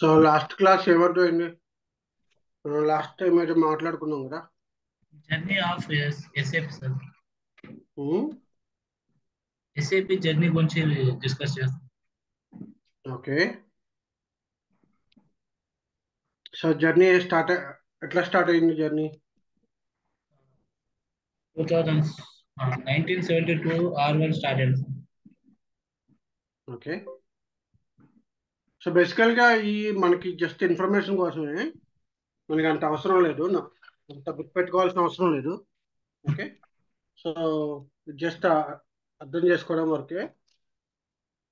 So last class ఏమంటుంది? మనం last time అయితే మాట్లాడుకున్నాం కదా. Journey of SAP sir. Um, SAP journey గురించి డిస్కస్ చేస్తాం. ఓకే. సో జర్నీ ఎట్లా స్టార్ట్ అయింది జర్నీ? 2000 1972 R1 స్టార్ట్ అయింది సార్. ఓకే. సో బేసికల్ గా ఈ మనకి జస్ట్ ఇన్ఫర్మేషన్ కోసమే, మనకి అంత అవసరం లేదు, అంత గుర్తుపెట్టుకోవాల్సిన అవసరం లేదు. ఓకే. సో జస్ట్ అర్థం చేసుకోవడం వరకే.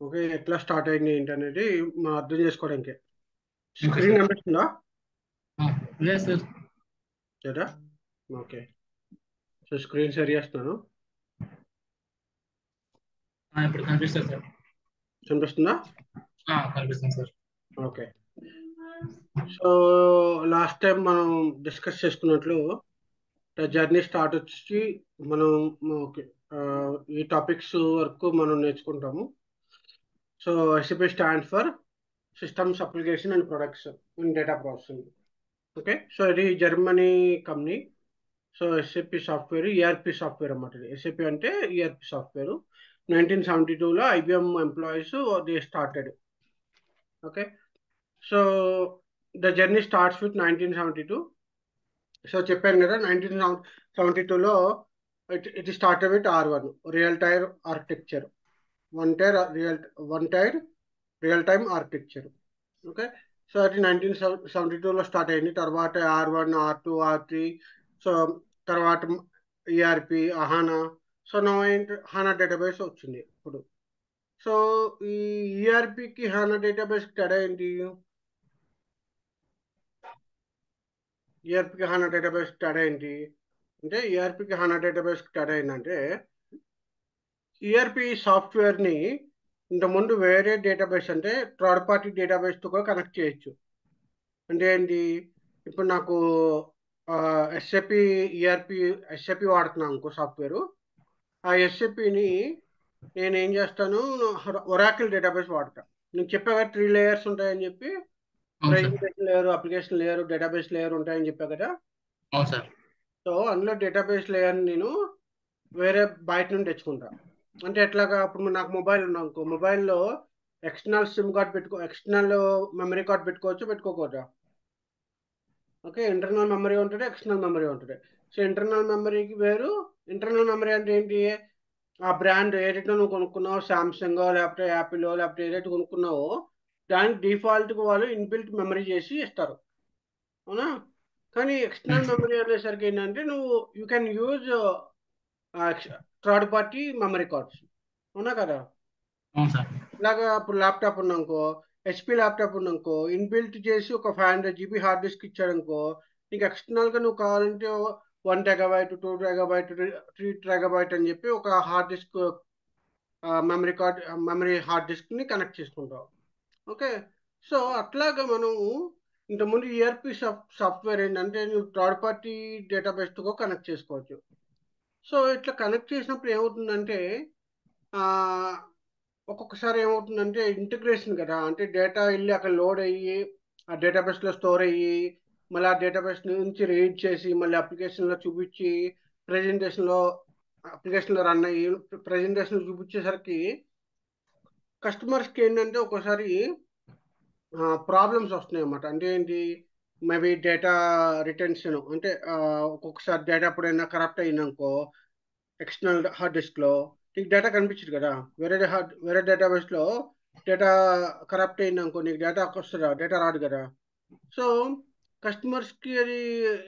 ఓకే, ఎట్లా స్టార్ట్ అయింది ఏంటి అనేది మనం అర్థం చేసుకోవడానికే. Okay screen sir. కనిపిస్తుందా? లేదు సార్. లేదా? ఓకే. సో స్క్రీన్ షేర్ చేస్తున్నాను. ఇప్పుడు కనిపిస్తుంది సార్. కనిపిస్తుందా? కనిపిస్తుంది sir. Okay. So last time మనం డిస్కస్ చేసుకున్నట్లు జర్నీ స్టార్ట్ వచ్చి మనం ఓకే, ఈ టాపిక్స్ వరకు మనం నేర్చుకుంటాము. So SAP stand for systems application and products in data processing. Okay. So ఇది Germany company. So SAP software ERP software అన్నమాట. ఇది ఎస్ఏపి అంటే ఈఆర్పి సాఫ్ట్వేర్. 1972లో IBM employees they started. Okay. So the journey starts with 1972. So చెప్పాను కదా, 1972లో it started with R1 real tyre architecture. One tier real one tier real time architecture. Okay. So అది 1972లో start అయింది. తర్వాత R1, R2, R3. So తర్వాత ERP Ahana. So నా హానా database వచ్చింది ఇప్పుడు. సో ఈ ఈఆర్పికి హానా డేటాబేస్ తేడా ఏంటి? ఈఆర్పికి హానా డేటాబేస్ తేడా ఏంటి అంటే, ఈఆర్పికి హానా డేటాబేస్ తేడా ఏంటంటే, ఈఆర్పి సాఫ్ట్వేర్ని ఇంతకుముందు వేరే డేటాబేస్ అంటే థర్డ్ పార్టీ డేటాబేస్తో కూడా కనెక్ట్ చేయొచ్చు. అంటే ఏంటి? ఇప్పుడు నాకు ఎస్ఏపి ఈఆర్పి ఎస్ఏపి వాడుతున్నాను అనుకో సాఫ్ట్వేరు. ఆ ఎస్ఏపిని నేను ఏం చేస్తాను, ఒరాకిల్ డేటాబేస్ వాడతా. నేను చెప్పా కదా 3 లేయర్స్ ఉంటాయని చెప్పి. అవును sir. Presentation layer, application layer, database layer ఉంటాయని చెప్పా కదా. అవును సార్. సో అందులో డేటాబేస్ లేయర్ని నేను వేరే బయట నుండి తెచ్చుకుంటా. అంటే ఎట్లాగా, ఇప్పుడు నాకు మొబైల్ ఉన్నా అనుకో, మొబైల్లో external SIM card external memory card పెట్టుకోవచ్చు, పెట్టుకోకూడదా? ఓకే. ఇంటర్నల్ మెమరీ ఉంటుంది, ఎక్స్టర్నల్ మెమరీ ఉంటుంది. సో ఇంటర్నల్ మెమరీకి వేరు. ఇంటర్నల్ మెమరీ అంటే ఏంటి? ఆ బ్రాండ్ ఏదైతే నువ్వు కొనుక్కున్నావు, సామ్సంగ్ లేకపోతే యాపిల్ లేకపోతే ఏదైతే కొనుక్కున్నావో దానికి డిఫాల్ట్గా వాళ్ళు ఇన్బిల్ట్ మెమరీ చేసి ఇస్తారు. అవునా? కానీ ఎక్స్టర్నల్ మెమరీ అనేసరికి ఏంటంటే, నువ్వు you can use third party memory cards. అవునా కదా? అవును సార్. ఇలాగా ఇప్పుడు ల్యాప్టాప్ ఉన్నానుకో, హెచ్పి ల్యాప్టాప్ ఉన్నానుకో, ఇన్బిల్ట్ చేసి ఒక 500 GB హార్డ్ డిస్క్ ఇచ్చాడనుకో, నీకు ఎక్స్టర్నల్గా నువ్వు కావాలంటే 1 TB, 2 TB, 3 TB అని చెప్పి ఒక హార్డ్ డిస్క్ మెమరీ హార్డ్ డిస్క్ని కనెక్ట్ చేసుకుంటావు. ఓకే. సో అట్లాగా మనం ఇంతకుముందు ఈఆర్పి సాఫ్ట్వేర్ ఏంటంటే, నువ్వు థర్డ్ పార్టీ డేటాబేస్తో కనెక్ట్ చేసుకోవచ్చు. సో ఇట్లా కనెక్ట్ చేసినప్పుడు ఏమవుతుందంటే, ఆ, ఒక్కొక్కసారి ఏమవుతుందంటే ఇంటిగ్రేషన్ కదా, అంటే డేటా వెళ్ళి అక్కడ లోడ్ అయ్యి ఆ డేటాబేస్లో స్టోర్ అయ్యి మళ్ళీ ఆ డేటాబేస్ నుంచి రీడ్ చేసి మళ్ళీ అప్లికేషన్లో చూపించి ప్రెజెంటేషన్లో అప్లికేషన్లో రన్ అయ్యి ప్రెజెంటేషన్ చూపించేసరికి కస్టమర్స్కి ఏంటంటే ఒక్కోసారి ప్రాబ్లమ్స్ వస్తున్నాయి అన్నమాట. అంటే ఏంటి? మేబీ డేటా రిటెన్షన్ అంటే ఒక్కొక్కసారి డేటా ఎప్పుడైనా కరప్ట్ అయిందనుకో, ఎక్స్టర్నల్ హార్డ్ డిస్క్లో నీకు డేటా కనిపించదు కదా. వేరే డేటాబేస్లో డేటా కరప్ట్ అయిందనుకో, నీకు డేటా వస్తుందా? డేటా రాదు కదా. సో కస్టమర్స్కి అది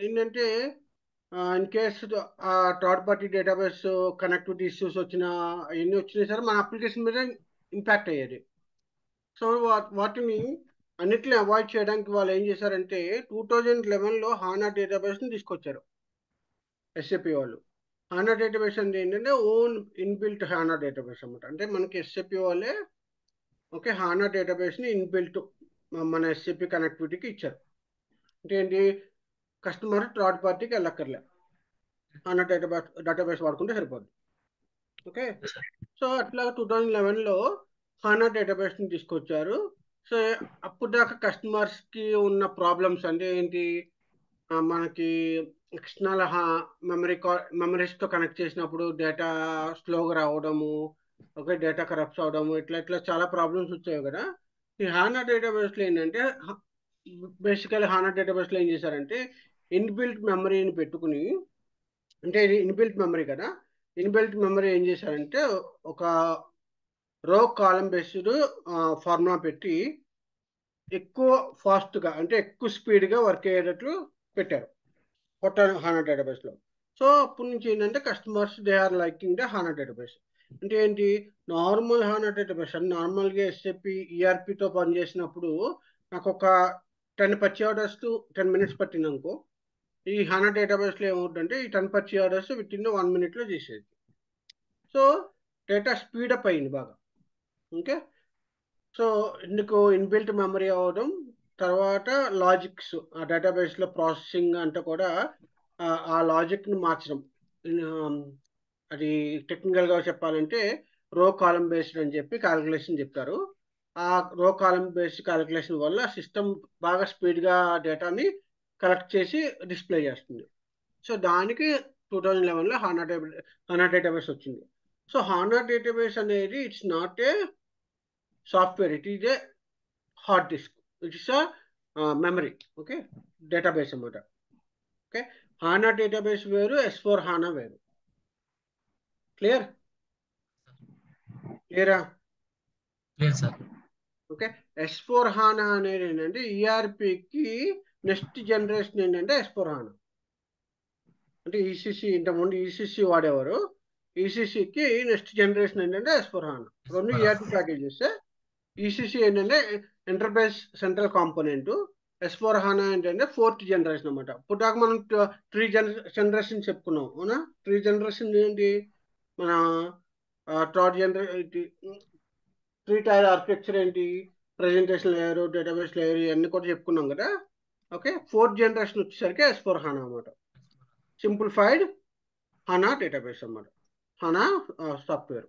ఏంటంటే, ఇన్ కేస్ ఆ third party database connectivity issues వచ్చినా, ఎన్ని వచ్చినా సరే మన అప్లికేషన్ మీద ఇంపాక్ట్ అయ్యేది. సో వాటిని అన్నిటిని అవాయిడ్ చేయడానికి వాళ్ళు ఏం చేశారంటే 2011లో హానా డేటాబేస్ని తీసుకొచ్చారు ఎస్ఏపి వాళ్ళు. హానా డేటాబేస్ అంటే ఏంటంటే ఓన్ ఇన్బిల్ట్ హానా డేటాబేస్ అన్నమాట. అంటే మనకి ఎస్ఏపి వాళ్ళే ఓకే హానా డేటాబేస్ని ఇన్బిల్ట్ మన ఎస్ఏపి కనెక్టివిటీకి ఇచ్చారు. అంటే ఏంటి? కస్టమర్ థర్డ్ పార్టీకి వెళ్ళక్కర్లే, హానా డేటాబేస్ వాడుకుంటే సరిపోద్ది. ఓకే. సో అట్లా 2011లో హానా డేటాబేస్ని తీసుకొచ్చారు. సో అప్పుడు దాకా కస్టమర్స్కి ఉన్న ప్రాబ్లమ్స్ అంటే ఏంటి, మనకి ఎక్స్టర్నల్ మెమరీస్తో కనెక్ట్ చేసినప్పుడు డేటా స్లోగా రావడము, ఓకే, డేటా కరప్ట్స్ అవడము, ఇట్లా ఇట్లా చాలా ప్రాబ్లమ్స్ వచ్చాయి కదా. ఈ హానా డేటాబేస్లో ఏంటంటే, బేసికలీ హానా డేటాబేస్లో ఏం చేశారంటే ఇన్బిల్ట్ మెమరీని పెట్టుకుని, అంటే ఇది ఇన్బిల్ట్ మెమరీ కదా, ఇన్బిల్ట్ మెమరీ ఏం చేశారంటే ఒక రో కాలం బేస్డ్ ఫార్ములా పెట్టి ఎక్కువ ఫాస్ట్గా అంటే ఎక్కువ స్పీడ్గా వర్క్ అయ్యేటట్లు పెట్టారు కొత్త హానా డేటాబేస్లో. సో అప్పటి నుంచి ఏంటంటే customers they are liking the HANA database. అంటే ఏంటి, నార్మల్ హానా డేటాబేస్ అంటే నార్మల్గా ఎస్ఏపి ఈఆర్పితో పనిచేసినప్పుడు నాకు ఒక 10 పర్చేజ్ ఆర్డర్స్ 10 minutes పట్టింది అనుకో, ఈ హానా డేటాబేస్లో ఏమవుతుందంటే ఈ 10 purchase orders with in 1 minute చేసేది. సో డేటా స్పీడప్ అయింది బాగా. ఓకే, సో ఇందుకు ఇన్బిల్ట్ మెమరీ అవ్వడం, తర్వాత లాజిక్స్ ఆ డేటాబేస్లో ప్రాసెసింగ్ అంటే కూడా ఆ లాజిక్ని మార్చడం. అది టెక్నికల్గా చెప్పాలంటే రో కాలం బేస్డ్ అని చెప్పి క్యాలిక్యులేషన్ చెప్తారు. ఆ రో కాలం బేస్డ్ క్యాలిక్యులేషన్ వల్ల సిస్టమ్ బాగా స్పీడ్గా డేటాని కలెక్ట్ చేసి డిస్ప్లే చేస్తుంది. సో దానికి 2011లో హానా డేటాబేస్ వచ్చింది. సో హానా డేటాబేస్ అనేది it's not a software, it is a hard disk, it is a memory. Okay, database అన్నమాట. ఓకే, హానా డేటాబేస్ వేరు, S4 హానా వేరు. క్లియరా? లేదు సార్. ఓకే, S4 హానా అనేది ఏంటంటే ఈఆర్పికి నెక్స్ట్ జనరేషన్ ఏంటంటే S4 హానా. అంటే ఈసీసీ ఇంతకుముందు ఈసీసీ వాడేవారు, ఈసీసీకి నెక్స్ట్ జనరేషన్ ఏంటంటే S4 హానా. రెండు ఈఆర్పి ప్యాకేజెస్. ఈసీసీ ఏంటంటే ఎంటర్ప్రైజ్ సెంట్రల్ కాంపోనెంట్, S4 హానా ఏంటంటే 4th జనరేషన్ అనమాట. ఇప్పుడు దాకా మనం 3 జనరేషన్ చెప్పుకున్నాం, అవునా? 3 జనరేషన్ ఏంటి, మన థర్డ్ జనరేషన్ 3 టైర్ ఆర్కిటెక్చర్ ఏంటి, ప్రెజెంటేషన్ లేయర్, డేటాబేస్ లేయర్, ఇవన్నీ కూడా చెప్పుకున్నాం కదా. ఓకే, 4th జనరేషన్ వచ్చేసరికి S4 హానా అనమాట. సింప్లిఫైడ్ హానా డేటాబేస్ అన్నమాట, హానా సాఫ్ట్వేర్.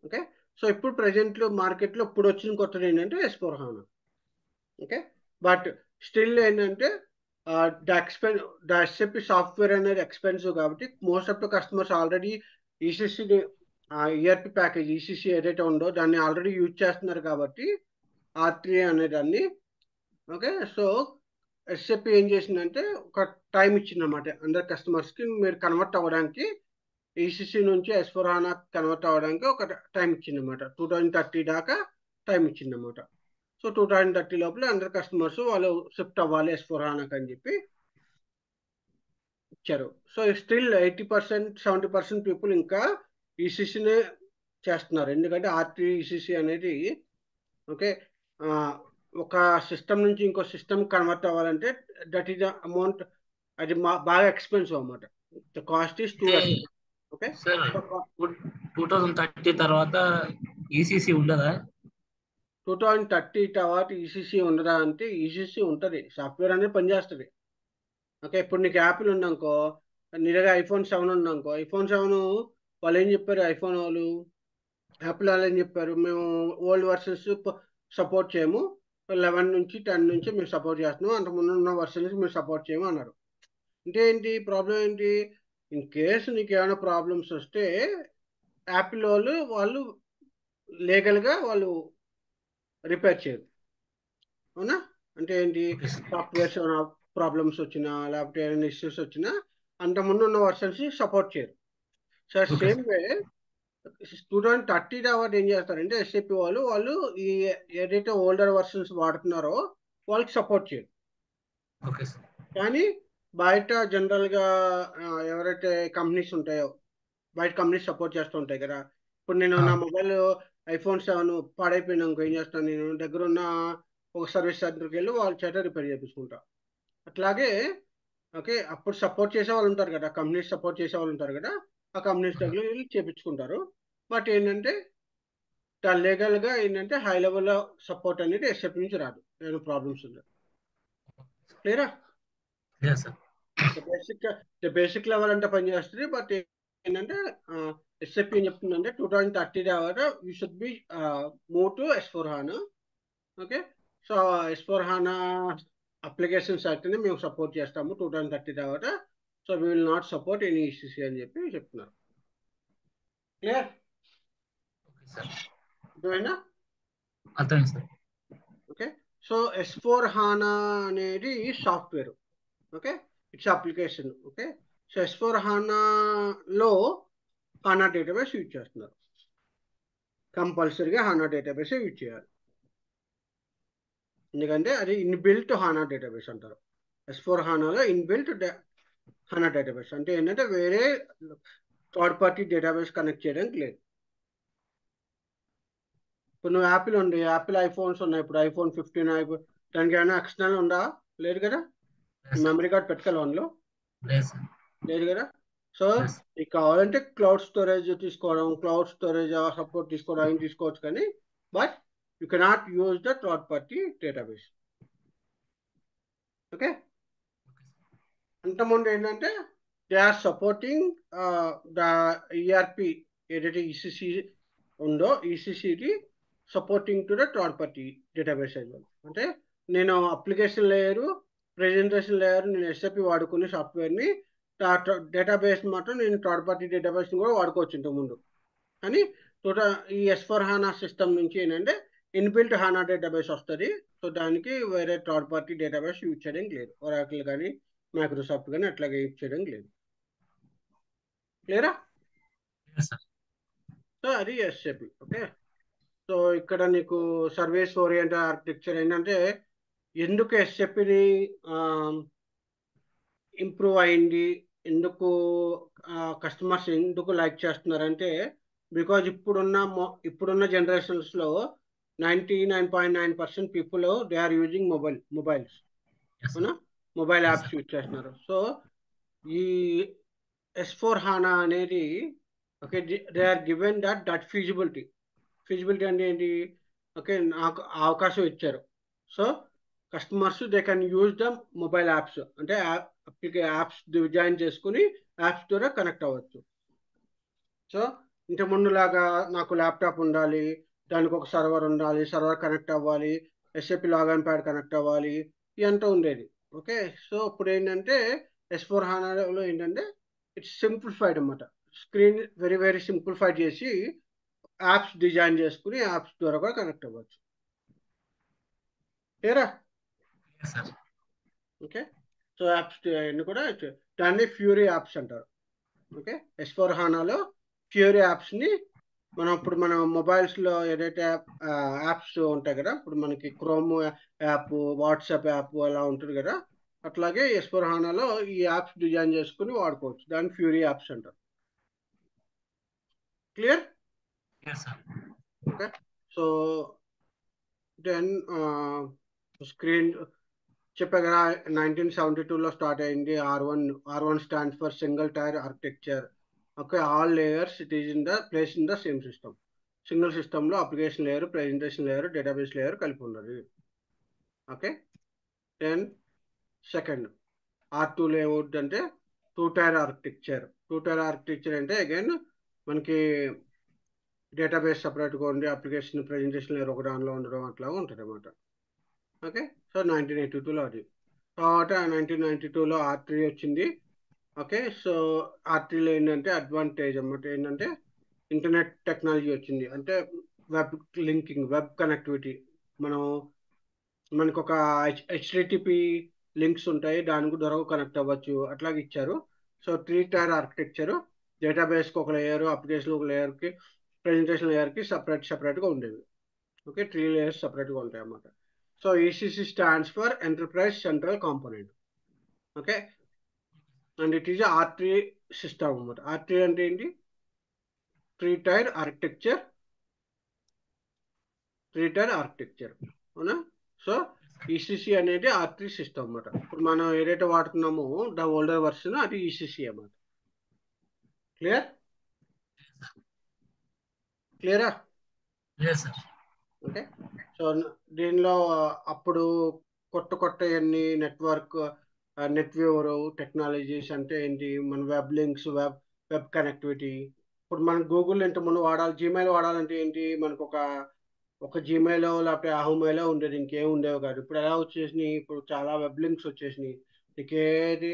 ఓకే, సో ఇప్పుడు ప్రజెంట్లో మార్కెట్లో ఇప్పుడు వచ్చిన కొత్తది ఏంటంటే S4 HANA. Okay, but still ఏంటంటే ద ఎస్ఏపి సాఫ్ట్వేర్ అనేది ఎక్స్పెన్సివ్ కాబట్టి most of the customers already ECC ERP package ECC ఏదైతే ఉందో దాన్ని ఆల్రెడీ యూజ్ చేస్తున్నారు కాబట్టి R3 అనే దాన్ని. ఓకే, సో ఎస్ఏపి ఏం చేసిందంటే ఒక టైం ఇచ్చిందన్నమాట అందరు కస్టమర్స్కి, మీరు కన్వర్ట్ అవ్వడానికి ఈసీసీ నుంచి S4 హానా కన్వర్ట్ అవ్వడానికి ఒక టైం ఇచ్చిందన్నమాట. 2030 దాకా టైం ఇచ్చిందన్నమాట. సో 2030 లోపల అందరు కస్టమర్స్ వాళ్ళు షిఫ్ట్ అవ్వాలి S4 హానాకి అని చెప్పి ఇచ్చారు. సో స్టిల్ 80% 70% పీపుల్ ఇంకా ఈసీసీనే చేస్తున్నారు, ఎందుకంటే R3 ఈసీసీ అనేది ఓకే ఒక సిస్టమ్ నుంచి ఇంకో సిస్టమ్ కన్వర్ట్ అవ్వాలంటే దట్ ఈస్ అమౌంట్, అది బాగా ఎక్స్పెన్సివ్ అన్నమాట. The cost is too expensive. Okay sir 2030 తర్వాత ఈసీసీ ఉండదా? 2030 తర్వాత ఈసీసీ ఉండదా అంటే ఈసీసీ ఉంటుంది, సాఫ్ట్వేర్ అనేది పనిచేస్తుంది. ఓకే, ఇప్పుడు నీకు యాపిల్ ఉందనుకో, నీ దగ్గర iPhone 7 ఉందనుకో, iPhone 7 వాళ్ళు ఏం చెప్పారు, ఐఫోన్ వాళ్ళు యాపిల్ వాళ్ళు ఏం చెప్పారు, మేము ఓల్డ్ వర్షన్స్ సపోర్ట్ చేయము, 11 నుంచి 10 నుంచి మేము సపోర్ట్ చేస్తున్నాము, అంతకుముందు ఉన్న వర్షన్స్ మేము సపోర్ట్ చేయము అన్నారు. అంటే ఏంటి ప్రాబ్లం ఏంటి, ఇన్ కేసు నీకు ఏమైనా ప్రాబ్లమ్స్ వస్తే యాపిల్ వాళ్ళు లీగల్గా వాళ్ళు రిపేర్ చేయరు, అవునా? అంటే ఏంటి, ఓకే సార్. సాఫ్ట్వేర్స్ ఏమైనా ప్రాబ్లమ్స్ వచ్చినా లేకపోతే ఏమైనా ఇష్యూస్ వచ్చినా అంతకుముందు ఉన్న వర్షన్స్ సపోర్ట్ చేయరు. So okay same sir. Way 2030 తర్వాత ఏం చేస్తారంటే ఎస్ఏపి వాళ్ళు ఈ ఏదైతే ఓల్డర్ వర్షన్స్ వాడుతున్నారో వాళ్ళకి సపోర్ట్ చేయరు. Okay sir. కానీ బయట జనరల్గా ఎవరైతే కంపెనీస్ ఉంటాయో, బయట కంపెనీస్ సపోర్ట్ చేస్తూ ఉంటాయి కదా. ఇప్పుడు నేను నా మొబైల్ iPhone 7 పాడైపోయినా ఇంకో ఏం చేస్తాను, నేను దగ్గర ఉన్న ఒక సర్వీస్ సెంటర్కి వెళ్ళి వాళ్ళ చేత రిపేర్ చేయించుకుంటా. అట్లాగే ఓకే, అప్పుడు సపోర్ట్ చేసే వాళ్ళు ఉంటారు కదా, కంపెనీస్ సపోర్ట్ చేసే వాళ్ళు ఉంటారు కదా, ఆ కంపెనీస్ దగ్గర వెళ్ళి చేయించుకుంటారు. బట్ ఏంటంటే లీగల్గా ఏంటంటే హై లెవెల్ సపోర్ట్ అనేది ఎస్ఎఫ్ నుంచి రాదు, ఏమైనా ప్రాబ్లమ్స్ ఉంది. క్లియరా? లేదు సార్. బేసిక్ లెవెల్ అంటే పనిచేస్తుంది, బట్ ఏంటంటే ఎస్ఎఫ్ ఏం చెప్తుందంటే 2030 తర్వాత you should be move to S4 HANA. Okay. So S/4HANA applications యాక్ట్ని మేము సపోర్ట్ చేస్తాము 2030 తర్వాత. So we will not support any ECC అని చెప్పి చెప్తున్నారు. క్లియర్? సార్ అర్థమైందా? అర్థమైంది సార్. ఓకే. సో S/4HANA అనేది software. Okay. It's application. Okay. So S/4HANAలో HANA డేటాబేస్ యూజ్ చేస్తున్నారు. కంపల్సరీగా HANA డేటాబేస్ యూజ్ చేయాలి. ఎందుకంటే అది ఇన్బిల్ట్ HANA డేటాబేస్ అంటారు. S/4HANAలో ఇన్బిల్ట్ HANA డేటాబేస్ అంటే ఏంటంటే వేరే థర్డ్ పార్టీ డేటాబేస్ కనెక్ట్ చేయడానికి లేదు. ఇప్పుడు నువ్వు యాపిల్ ఉంది, యాపిల్ ఐఫోన్స్ ఉన్నాయి. ఇప్పుడు ఐఫోన్ 15 దానికి ఏమైనా ఎక్స్టర్నల్ ఉందా? లేదు కదా. మెమరీ కార్డ్ పెట్టుకోవాలి అందులో, లేదు కదా. సో నీకు కావాలంటే క్లౌడ్ స్టోరేజ్ తీసుకోవడం, క్లౌడ్ స్టోరేజ్ సపోర్ట్ తీసుకోవడం ఆయన తీసుకోవచ్చు, కానీ but you cannot use the third party database. Okay. అంతకుముందు ఏంటంటే they are supporting the ERP ఏదైతే ఈసీసీ ఉందో ఈసీసీకి supporting to the third party database as well. అంటే నేను అప్లికేషన్ లేయరు, ప్రెజెంటేషన్ లేయర్, నేను ఎస్ఏపి వాడుకునే సాఫ్ట్వేర్ని డేటాబేస్ మాత్రం నేను థర్డ్ పార్టీ డేటాబేస్ని కూడా వాడుకోవచ్చు ఇంతకుముందు. కానీ ఈ S/4HANA సిస్టమ్ నుంచి ఏంటంటే ఇన్బిల్ట్ HANA డేటాబేస్ వస్తుంది. సో దానికి వేరే థర్డ్ పార్టీ డేటాబేస్ యూజ్ చేయడానికి లేదు. ఒరాకిల్ కానీ మైక్రోసాఫ్ట్ కానీ అట్లాగే యూజ్ చేయడానికి లేదు. క్లియరా? సో అది ఎస్ఏపి. ఓకే. సో ఇక్కడ నీకు సర్వీస్ ఓరియంటెడ్ ఆర్కిటెక్చర్ ఏంటంటే ఎందుకు ఎస్ఏపిని ఇంప్రూవ్ అయింది, ఎందుకు కస్టమర్స్ ఎందుకు లైక్ చేస్తున్నారంటే బికాజ్ ఇప్పుడున్న జనరేషన్స్లో 99.9% people they are using mobiles, అవునా, మొబైల్ యాప్స్ యూజ్ చేస్తున్నారు. సో ఈ S/4HANA అనేది okay they are given that feasibility అంటే ఏంటి, ఓకే నాకు అవకాశం ఇచ్చారు. So customers they can use the mobile apps, అంటే యాప్స్ డిజైన్ చేసుకుని యాప్స్ ద్వారా కనెక్ట్ అవ్వచ్చు. సో ఇంతకుముందులాగా నాకు ల్యాప్టాప్ ఉండాలి, దానికి ఒక సర్వర్ ఉండాలి, సర్వర్ కనెక్ట్ అవ్వాలి, ఎస్ఏపి లాగిన్ ప్యాడ్ కనెక్ట్ అవ్వాలి, ఇదంతా ఉండేది. ఓకే. సో ఇప్పుడు ఏంటంటే S/4HANAలో ఏంటంటే ఇట్స్ సింప్లిఫైడ్ అన్నమాట. స్క్రీన్ వెరీ వెరీ సింప్లిఫైడ్ చేసి యాప్స్ డిజైన్ చేసుకుని యాప్స్ ద్వారా కూడా కనెక్ట్ అవ్వచ్చు. ఏరా? ఓకే. సో యాప్స్ అన్ని కూడా దాన్ని ఫ్యూరీ యాప్స్ అంటారు. ఓకే. S/4HANAలో ఫ్యూరీ యాప్స్ని ఇప్పుడు మన మొబైల్స్లో ఏదైతే యాప్స్ ఉంటాయి కదా, ఇప్పుడు మనకి క్రోమ్ యాప్, వాట్సాప్ యాప్ అలా ఉంటుంది కదా, అట్లాగే S/4HANAలో ఈ యాప్స్ డిజైన్ చేసుకుని వాడుకోవచ్చు. దాన్ని ఫ్యూరీ యాప్స్ అంటారు. Clear? Okay. So then screen చెప్పా కదా, 1972లో స్టార్ట్ అయింది. R1 stands for single tier architecture. Okay. All layers it is place in the same system. Single సిస్టంలో application layer, presentation layer, database layer కలిపి ఉన్నది. Okay. Then second R2 layout అంటే 2 tier architecture. 2 tier architecture అంటే again మనకి database సపరేట్గా ఉండి application presentation layer ఒక దానిలో ఉండడం అట్లా ఉంటుంది అన్నమాట. ఓకే. సో 1982లో అది. తర్వాత 1992లో R3 వచ్చింది. ఓకే. సో R3లో ఏంటంటే అడ్వాంటేజ్ అన్నమాట ఏంటంటే ఇంటర్నెట్ టెక్నాలజీ వచ్చింది. అంటే వెబ్ లింకింగ్, వెబ్ కనెక్టివిటీ. మనకు ఒక HTTP లింక్స్ ఉంటాయి, దానికి ద్వారా కనెక్ట్ అవ్వచ్చు, అట్లాగే ఇచ్చారు. సో 3 టైర్ ఆర్కిటెక్చర్, డేటాబేస్కి ఒక లేయర్, అప్లికేషన్ ఒక లేయర్కి, ప్రెజెంటేషన్ లేయర్కి సపరేట్గా ఉండేవి. ఓకే. 3 లేయర్స్ సపరేట్గా ఉంటాయి అన్నమాట. So ECC stands for enterprise central component. Okay. And it is R3 system అన్నమాట. R3 అంటే ఏంటి? 3 టైర్ ఆర్కిటెక్చర్, అవునా. సో ECC అనేది R3 సిస్టమ్ అన్నమాట. ఇప్పుడు మనం ఏదైతే వాడుతున్నామో ద ఓల్డర్ వర్షన్ అది ECC అన్నమాట. క్లియరా? ఓకే. సో దీనిలో అప్పుడు కొత్త ఎన్ని నెట్ వ్యూవర్ టెక్నాలజీస్ అంటే ఏంటి, మన వెబ్ లింక్స్, వెబ్ కనెక్టివిటీ. ఇప్పుడు మనం గూగుల్ ఇంతకుముందు జీమెయిల్ వాడాలంటే ఏంటి, మనకు ఒక ఒక జీమెయిల్ లేకపోతే యాహూ ఉండేది, ఇంకేం ఉండేవి కాదు. ఇప్పుడు ఎలా వచ్చేసినాయి, ఇప్పుడు చాలా వెబ్ లింక్స్ వచ్చేసినాయి. నీకు ఏది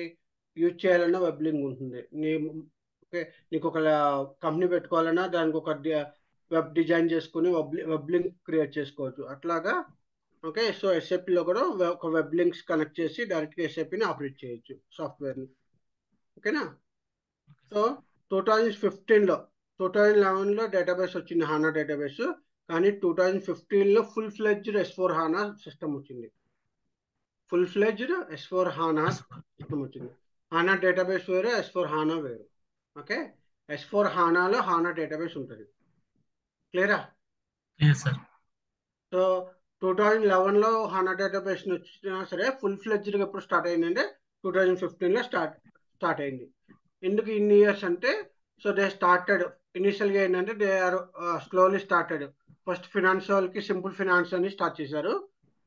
యూజ్ చేయాలన్నా వెబ్ లింక్ ఉంటుంది. ఓకే, నీకు ఒక కంపెనీ పెట్టుకోవాలన్నా దానికి ఒక వెబ్ డిజైన్ చేసుకుని వెబ్ లింక్ క్రియేట్ చేసుకోవచ్చు అట్లాగా. ఓకే, సో ఎస్ఏపిలో కూడా ఒక వెబ్ లింక్స్ కనెక్ట్ చేసి డైరెక్ట్గా ఎస్ఏపిని ఆపరేట్ చేయొచ్చు సాఫ్ట్వేర్ని. ఓకేనా. సో 2015లో 2011లో డేటాబేస్ వచ్చింది, హానా డేటాబేస్. కానీ 2015లో ఫుల్ ఫ్లెడ్జ్డ్ S4 హానా సిస్టమ్ వచ్చింది. ఫుల్ ఫ్లెడ్జ్డ్ S4 హానా సిస్టమ్ వచ్చింది. హానా డేటాబేస్ వేరు, S4 హానా వేరు. ఓకే, S4 హానాలో హానా డేటాబేస్ ఉంటుంది. క్లియరా? సార్. సో 2011లో హానా డేటాబేస్ వచ్చినా సరే ఫుల్ ఫ్లెడ్జ్డ్గా ఎప్పుడు స్టార్ట్ అయిందంటే 2015లో స్టార్ట్ అయింది. ఎందుకు ఇన్ని ఇయర్స్ అంటే, సో దే స్టార్టెడ్ ఇనిషియల్గా ఏంటంటే they are slowly started. First finance వాళ్ళకి సింపుల్ ఫినాన్స్ అని స్టార్ట్ చేశారు.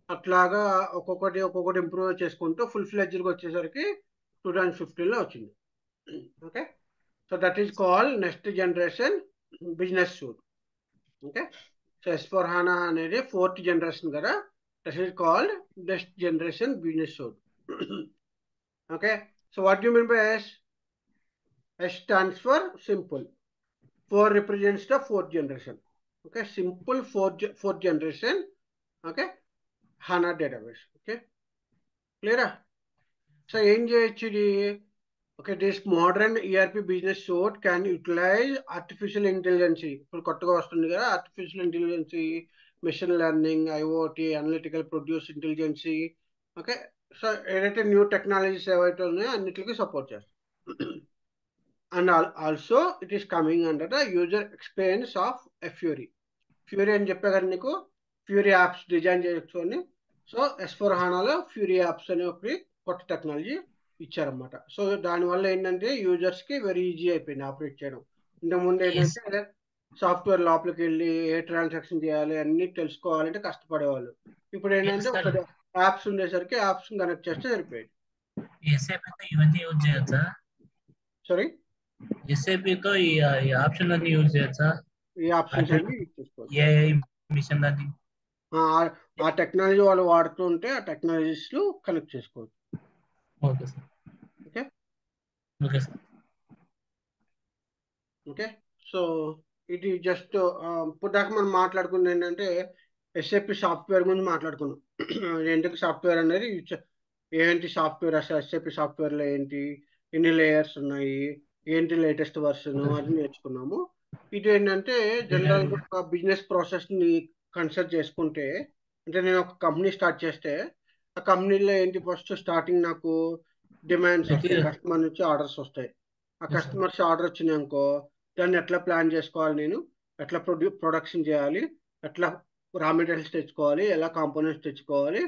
అట్లాగా ఒక్కొక్కటి ఇంప్రూవ్ చేసుకుంటూ ఫుల్ ఫ్లెడ్జ్డ్గా వచ్చేసరికి 2015లో వచ్చింది. Okay, so that is call next generation business suit. Okay, so S4 హానా అనేది 4th జనరేషన్ కదా, that is called next generation business suit. Okay, so what you mean by S? S stands for simple. 4 represents the 4th generation. Okay, simple fourth generation. Okay, HANA database. Okay, clear? So ఏం చేయొచ్చు ఇది? Okay, this modern ERP business suite can utilize artificial intelligence. ఇప్పుడు కొత్తగా వస్తుంది కదా artificial intelligence, machine learning, IoT, analytical produce intelligence. Okay, so ఏదైతే new technologies ఏవైతే ఉన్నాయో అన్నిటికీ సపోర్ట్ చేస్తుంది. And also it is coming under the user experience of Fiori. Fiori అని చెప్పే కదా నీకు, ఫ్యూరీ యాప్స్ డిజైన్ చేసుకొని. సో S4 హానాలో ఫ్యూరీ యాప్స్ అనే ఒకటి కొత్త టెక్నాలజీ ఇచ్చారన్నమాట. సో దానివల్ల ఏంటంటే యూజర్స్కి వెరీ ఈజీ అయిపోయింది ఆపరేట్ చేయడం. ఇంతకుముందు ఏంటంటే సాఫ్ట్వేర్ లోపలికి వెళ్ళి ఏ ట్రాన్సాక్షన్ చేయాలి అన్నీ తెలుసుకోవాలంటే కష్టపడేవాళ్ళు. ఇప్పుడు ఏంటంటే సార్, ఒక యాప్స్ ఉండేసరికి యాప్స్ కనెక్ట్ చేస్తే సరిపోయింది. ఎస్ఏపితో ఇవన్నీ యూజ్ చేయొచ్చా? సారీ, ఎస్ఏపితో ఈ ఆప్షన్ అన్ని యూజ్ చేయొచ్చా? ఈ ఆప్షన్స్ అన్ని యూజ్ చేసుకోవచ్చు. AI, machine learning. ఆ టెక్నాలజీ వాళ్ళు వాడుతూ ఉంటే ఆ టెక్నాలజీస్ కనెక్ట్ చేసుకోవచ్చు. Okay sir. Okay, okay sir. Okay, so ఇది జస్ట్ ఇప్పుడు దాకా మనం మాట్లాడుకుంది ఏంటంటే ఎస్ఏపి సాఫ్ట్వేర్ గురించి మాట్లాడుకున్నాం. ఎందుకు సాఫ్ట్వేర్ అనేది ఏంటి సాఫ్ట్వేర్, అసలు ఎస్ఏపి సాఫ్ట్వేర్లో ఏంటి, ఎన్ని లేయర్స్ ఉన్నాయి, ఏంటి లేటెస్ట్ వర్షన్ అది నేర్చుకున్నాము. ఇది ఏంటంటే జనరల్గా ఒక బిజినెస్ ప్రాసెస్ని కన్సిడర్ చేసుకుంటే, అంటే నేను ఒక కంపెనీ స్టార్ట్ చేస్తే ఆ కంపెనీలో ఏంటి ఫస్ట్ స్టార్టింగ్ నాకు డిమాండ్స్ వస్తాయి, కస్టమర్ నుంచి ఆర్డర్స్ వస్తాయి. ఆ కస్టమర్స్ ఆర్డర్ వచ్చినాయి అనుకో, దాన్ని ఎట్లా ప్లాన్ చేసుకోవాలి, నేను ఎట్లా ప్రొడక్షన్ చేయాలి, ఎట్లా రా మెటీరియల్స్ తెచ్చుకోవాలి, ఎలా కాంపోనెంట్స్ తెచ్చుకోవాలి.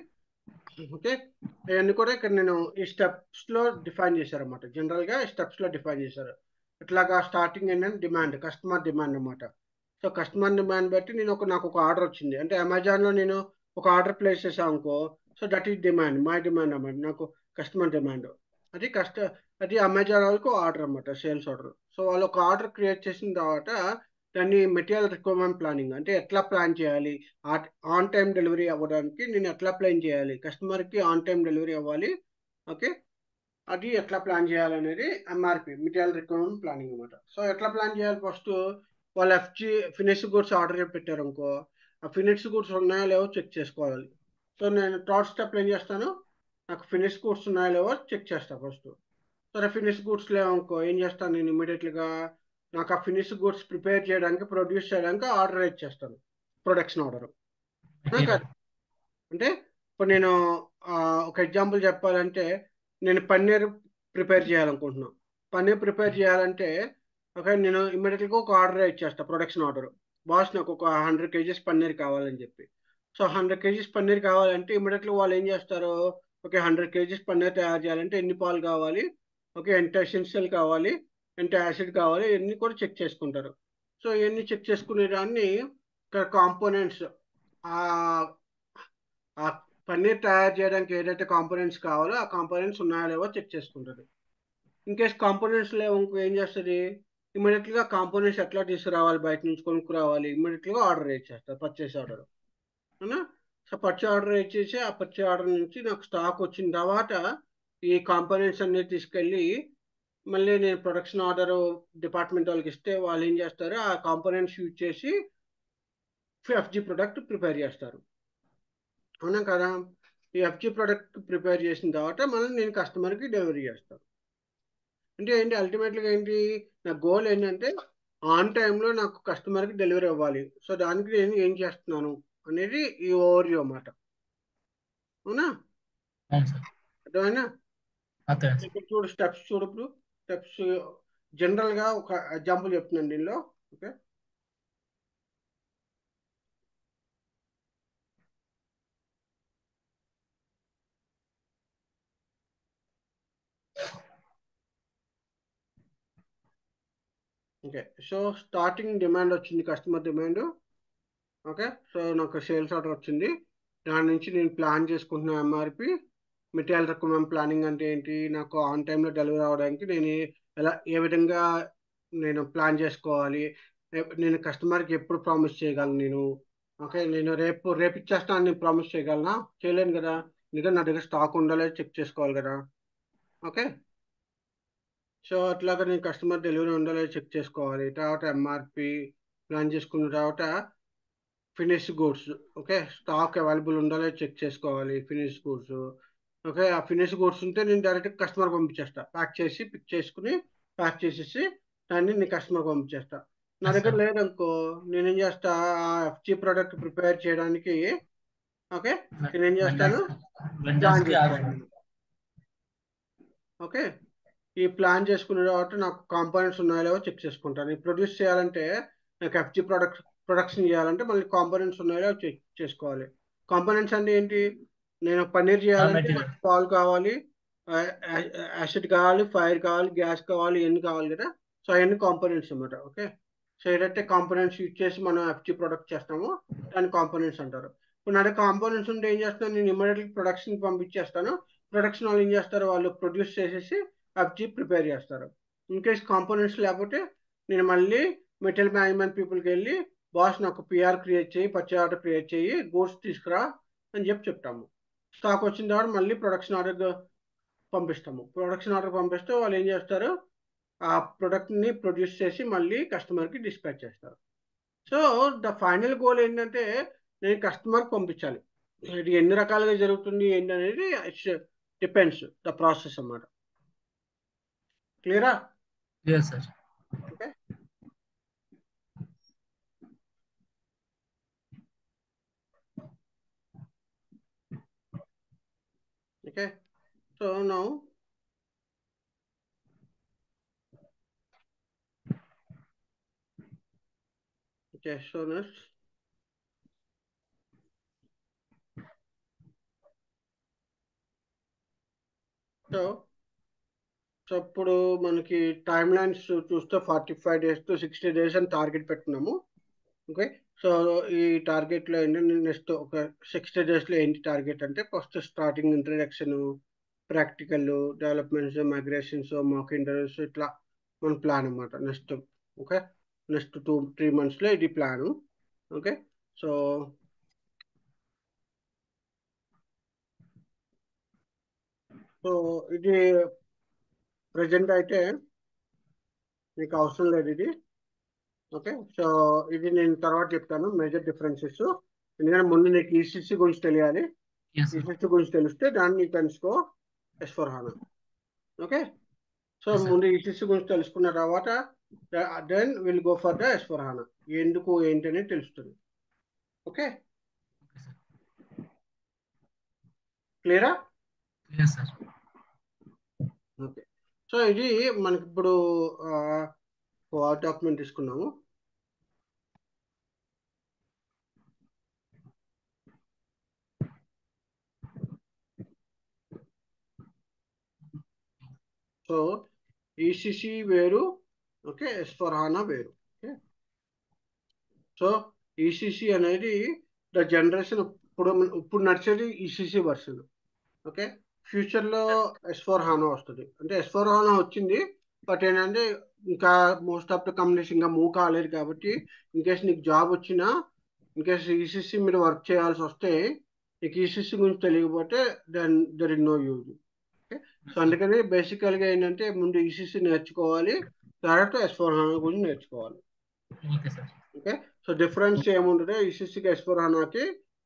ఓకే, అవన్నీ కూడా ఇక్కడ నేను ఈ స్టెప్స్లో డిఫైన్ చేశారన్నమాట. జనరల్గా ఈ స్టెప్స్లో డిఫైన్ చేశారు. ఇట్లాగా స్టార్టింగ్ ఏంటంటే డిమాండ్, కస్టమర్ డిమాండ్ అన్నమాట. సో కస్టమర్ డిమాండ్ బట్టి నాకు ఒక ఆర్డర్ వచ్చింది అంటే అమెజాన్లో నేను ఒక ఆర్డర్ ప్లేస్ చేసాను అనుకో, so that is demand, my demand అన్నమాట. నాకు కస్టమర్ డిమాండ్ అది అది అమెజాన్ వాళ్ళకు ఆర్డర్ అన్నమాట, సేల్స్ ఆర్డర్. సో వాళ్ళు ఒక ఆర్డర్ క్రియేట్ చేసిన తర్వాత దాన్ని మెటీరియల్ రిక్వైర్మెంట్ ప్లానింగ్ అంటే ఎట్లా ప్లాన్ చేయాలి, ఆన్ టైం డెలివరీ అవ్వడానికి నేను ఎట్లా ప్లాన్ చేయాలి, కస్టమర్కి ఆన్ టైం డెలివరీ అవ్వాలి. ఓకే, అది ఎట్లా ప్లాన్ చేయాలనేది MRP, మెటీరియల్ రిక్వైర్మెంట్ ప్లానింగ్ అనమాట. సో ఎట్లా ప్లాన్ చేయాలి, ఫస్ట్ వాళ్ళు ఫినిష్ గూడ్స్ ఆర్డర్ పెట్టారు అనుకో, ఆ ఫినిష్ గూడ్స్ ఉన్నాయో లేవో చెక్ చేసుకోవాలి. సో నేను థర్డ్ స్టెప్ ఏం చేస్తాను, నాకు ఫినిష్ గూడ్స్ ఉన్నాయో లేవో చెక్ చేస్తాను ఫస్ట్. సరే ఫినిష్ గూడ్స్ లేవనుకో ఏం చేస్తాను, నేను ఇమీడియట్గా నాకు ఆ ఫినిష్ గూడ్స్ ప్రిపేర్ చేయడానికి, ప్రొడ్యూస్ చేయడానికి ఆర్డర్ ఇచ్చేస్తాను, ప్రొడక్షన్ ఆర్డర్. అంటే ఇప్పుడు నేను ఒక ఎగ్జాంపుల్ చెప్పాలంటే, నేను పన్నీర్ ప్రిపేర్ చేయాలనుకుంటున్నాను. పన్నీర్ ప్రిపేర్ చేయాలంటే ఓకే, నేను ఇమ్మీడియట్గా ఒక ఆర్డర్ ఇచ్చేస్తాను, ప్రొడక్షన్ ఆర్డర్. బాస్ నాకు ఒక 100 kgs పన్నీర్ కావాలని చెప్పి. సో 100 kgs పన్నీర్ కావాలంటే ఇమ్మీడియట్గా వాళ్ళు ఏం చేస్తారు, ఓకే 100 kgs పన్నీర్ తయారు చేయాలంటే ఎన్ని పాలు కావాలి, ఓకే ఎంత ఎసెన్షియల్ కావాలి, ఎంత యాసిడ్ కావాలి, ఇవన్నీ కూడా చెక్ చేసుకుంటారు. సో ఇవన్నీ చెక్ చేసుకునే దాన్ని ఇక్కడ కాంపోనెంట్స్, ఆ పన్నీర్ తయారు చేయడానికి ఏదైతే కాంపోనెంట్స్ కావాలో ఆ కాంపోనెంట్స్ ఉన్నాయో లేవో చెక్ చేసుకుంటుంది. ఇన్ కేస్ కాంపోనెంట్స్ లేవు ఇంకో ఏం చేస్తుంది, ఇమీడియట్గా కాంపోనెంట్స్ ఎట్లా తీసుకురావాలి, బయట నుంచి కొనుక్కురావాలి, ఇమీడియట్గా ఆర్డర్ ఇచ్చేస్తారు, పర్చేస్ ఆర్డర్. అవునా? సో పర్చేజ్ ఆర్డర్ ఇచ్చేసి ఆ పర్చేజ్ ఆర్డర్ నుంచి నాకు స్టాక్ వచ్చిన తర్వాత ఈ కాంపోనెంట్స్ అన్ని తీసుకెళ్ళి మళ్ళీ నేను ప్రొడక్షన్ ఆర్డర్ డిపార్ట్మెంట్ వాళ్ళకి ఇస్తే వాళ్ళు ఏం చేస్తారు, ఆ కాంపోనెంట్స్ యూజ్ చేసి ఎఫ్జి ప్రొడక్ట్ ప్రిపేర్ చేస్తారు. అవునా కదా? ఈ ఎఫ్జి ప్రొడక్ట్ ప్రిపేర్ చేసిన తర్వాత మళ్ళీ నేను కస్టమర్కి డెలివరీ చేస్తాను. అంటే ఏంటి, అల్టిమేట్గా ఏంటి, నా గోల్ ఏంటంటే ఆన్ టైంలో నాకు కస్టమర్కి డెలివరీ అవ్వాలి. సో దానికి నేను ఏం చేస్తున్నాను అనేది ఈ ఓవర్వ్యూ అన్నమాట. అవునా? అవును సార్. అర్థమైనా? అర్థమైంది సార్. ఇక్కడ చూడు స్టెప్స్, చూడు ఇప్పుడు స్టెప్స్ జనరల్గా ఒక ఎగ్జాంపుల్ చెప్తున్నాను దీనిలో. Okay, okay. So starting demand వచ్చింది, కస్టమర్ డిమాండ్. ఓకే, సో నాకు సేల్స్ ఆర్డర్ వచ్చింది. దాని నుంచి నేను ప్లాన్ చేసుకుంటున్న ఎంఆర్పి, మెటీరియల్ రిక్వైర్మెంట్ ప్లానింగ్ అంటే ఏంటి, నాకు ఆన్ టైంలో డెలివరీ అవ్వడానికి నేను ఏ విధంగా నేను ప్లాన్ చేసుకోవాలి, నేను కస్టమర్కి ఎప్పుడు ప్రామిస్ చేయగలను నేను. ఓకే, నేను రేపు రేపు ఇచ్చేస్తాను నేను ప్రామిస్ చేయగలనా? చేయలేను కదా, ఎందుకంటే నా దగ్గర స్టాక్ ఉండాలి, చెక్ చేసుకోవాలి కదా. ఓకే, సో అట్లాగా నేను కస్టమర్ డెలివరీ ఉండాలి చెక్ చేసుకోవాలి. తర్వాత ఎంఆర్పి ప్లాన్ చేసుకున్న తర్వాత finish goods, okay, stock available ఉండాలి చెక్ చేసుకోవాలి. ఫినిష్ గూడ్స్, ఓకే, ఆ ఫినిష్ గూడ్స్ ఉంటే నేను డైరెక్ట్ కస్టమర్ పంపించేస్తా, ప్యాక్ చేసి పిక్ చేసుకుని ప్యాక్ చేసేసి దాన్ని నేను కస్టమర్ పంపించేస్తా. నా ఎస్ దగ్గర సార్. లేదనుకో నేనేం చేస్తా, ఆ ఎఫ్జి ప్రోడక్ట్ ప్రిపేర్ చేయడానికి ఓకే నేనేం చేస్తాను, ప్లాన్ వెండర్స్కి చేసుకోవాలి ఆర్డర్. నేను. ఓకే, ఈ ప్లాన్ చేసుకున్న తర్వాత నాకు కాంపోనెంట్స్ ఉన్నాయో లేవో చెక్ చేసుకుంటాను. ఈ ప్రొడ్యూస్ చేయాలంటే నాకు ఎఫ్జి ప్రొడక్షన్ చేయాలంటే మళ్ళీ కాంపోనెంట్స్ ఉన్నాయో లేవో చెక్ చేసుకోవాలి. కాంపోనెంట్స్ అంటే ఏంటి, నేను పన్నీర్ రా చేయాలంటే మెటీరియల్. నాకు పాలు కావాలి, యాసిడ్ కావాలి, ఫైర్ కావాలి, గ్యాస్ కావాలి, ఇవన్నీ కావాలి కదా. సో అవన్నీ కాంపోనెంట్స్ అన్నమాట. ఓకే, సో ఏదైతే కాంపోనెంట్స్ యూజ్ చేసి మనం ఎఫ్జి ప్రొడక్ట్ చేస్తామో దాన్ని కాంపోనెంట్స్ అంటారు. ఇప్పుడు నా దగ్గర కాంపోనెంట్స్ ఉంటే ఏం చేస్తాను, నేను ఇమీడియట్లీ ప్రొడక్షన్ పంపించేస్తాను. ప్రొడక్షన్ వాళ్ళు ఏం చేస్తారు, వాళ్ళు ప్రొడ్యూస్ చేసేసి ఎఫ్జి ప్రిపేర్ చేస్తారు. ఇన్ కేస్ కాంపోనెంట్స్ లేకపోతే నేను మళ్ళీ మెటీరియల్ మేనేజ్మెంట్ పీపుల్కి వెళ్ళి, బాస్ నాకు పిఆర్ క్రియేట్ చేయి, పర్చేజ్ ఆర్డర్ క్రియేట్ చేయి, గూడ్స్ తీసుకురా అని చెప్తాము. స్టాక్ వచ్చిన తర్వాత మళ్ళీ ప్రొడక్షన్ ఆర్డర్ పంపిస్తాము. ప్రొడక్షన్ ఆర్డర్ పంపిస్తే వాళ్ళు ఏం చేస్తారు, ఆ ప్రొడక్ట్ని ప్రొడ్యూస్ చేసి మళ్ళీ కస్టమర్కి డిస్పాచ్ చేస్తారు. సో ద ఫైనల్ గోల్ ఏంటంటే నేను కస్టమర్కి పంపించాలి. ఇది ఎన్ని రకాలుగా జరుగుతుంది ఏంటి అనేది డిపెండ్స్ ద ప్రాసెస్ అన్నమాట. క్లియరా? Yes sir. Okay, okay. So now okay, so next so so ఇప్పుడు మనకి టైమ్ లైన్స్ చూస్తే 45 days to 60 days అని టార్గెట్ పెట్టుకున్నాము. ఓకే, సో ఈ టార్గెట్లో ఏంటంటే నెక్స్ట్ ఒక 60 daysలో ఏంటి టార్గెట్ అంటే, first starting introduction, practical developments, migrations, mock interviews, ఇట్లా మన ప్లాన్ అన్నమాట నెక్స్ట్. ఓకే, నెక్స్ట్ 2-3 monthsలో ఇది ప్లాను. ఓకే, సో సో ఇది ప్రజెంట్ అయితే మీకు అవసరం లేదు ఇది. ఓకే, సో ఇది నేను తర్వాత చెప్తాను మేజర్ డిఫరెన్సెస్. ఎందుకంటే ముందు నీకు ఈసీసీ గురించి తెలియాలి. Yes sir. ఈసీసీ గురించి తెలిస్తే దాన్ని తెలుసుకో S/4HANA. Okay, so yes sir. ముందు ఈసీసీ గురించి తెలుసుకున్న తర్వాత then will go for the S/4HANA. ఎందుకు ఏంటి అనేది తెలుస్తుంది. Okay, okay sir. క్లియరా? Yes sir. ఓకే, సో ఇది మనకి ఇప్పుడు వర్డ్ డాక్యుమెంట్ తీసుకున్నాము. సో ఈసీసీ వేరు, ఓకే, S/4HANA వేరు. ఓకే, సో ఈసీసీ అనేది ద జనరేషన్, ఇప్పుడు ఇప్పుడు నడిచేది ఈసీసీ వర్షన్. ఓకే, ఫ్యూచర్లో S/4HANA వస్తుంది. అంటే S/4HANA వచ్చింది, బట్ ఏంటంటే ఇంకా మోస్ట్ ఆఫ్ ద కంపెనీస్ ఇంకా మూవ్ కాలేదు కాబట్టి ఇన్ కేస్ నీకు జాబ్ వచ్చినా ఇన్కేస్ ఈసీసీ మీరు వర్క్ చేయాల్సి వస్తే నీకు ఈసీసీ గురించి తెలియకపోతే then there is no use. Okay, so అందుకని బేసికల్గా ఏంటంటే ముందు ఈసీసీ నేర్చుకోవాలి, తర్వాత S/4HANA గురించి నేర్చుకోవాలి. Okay sir. Okay, so difference ఏముంటుంది ఈసీసీకి S/4HANAకి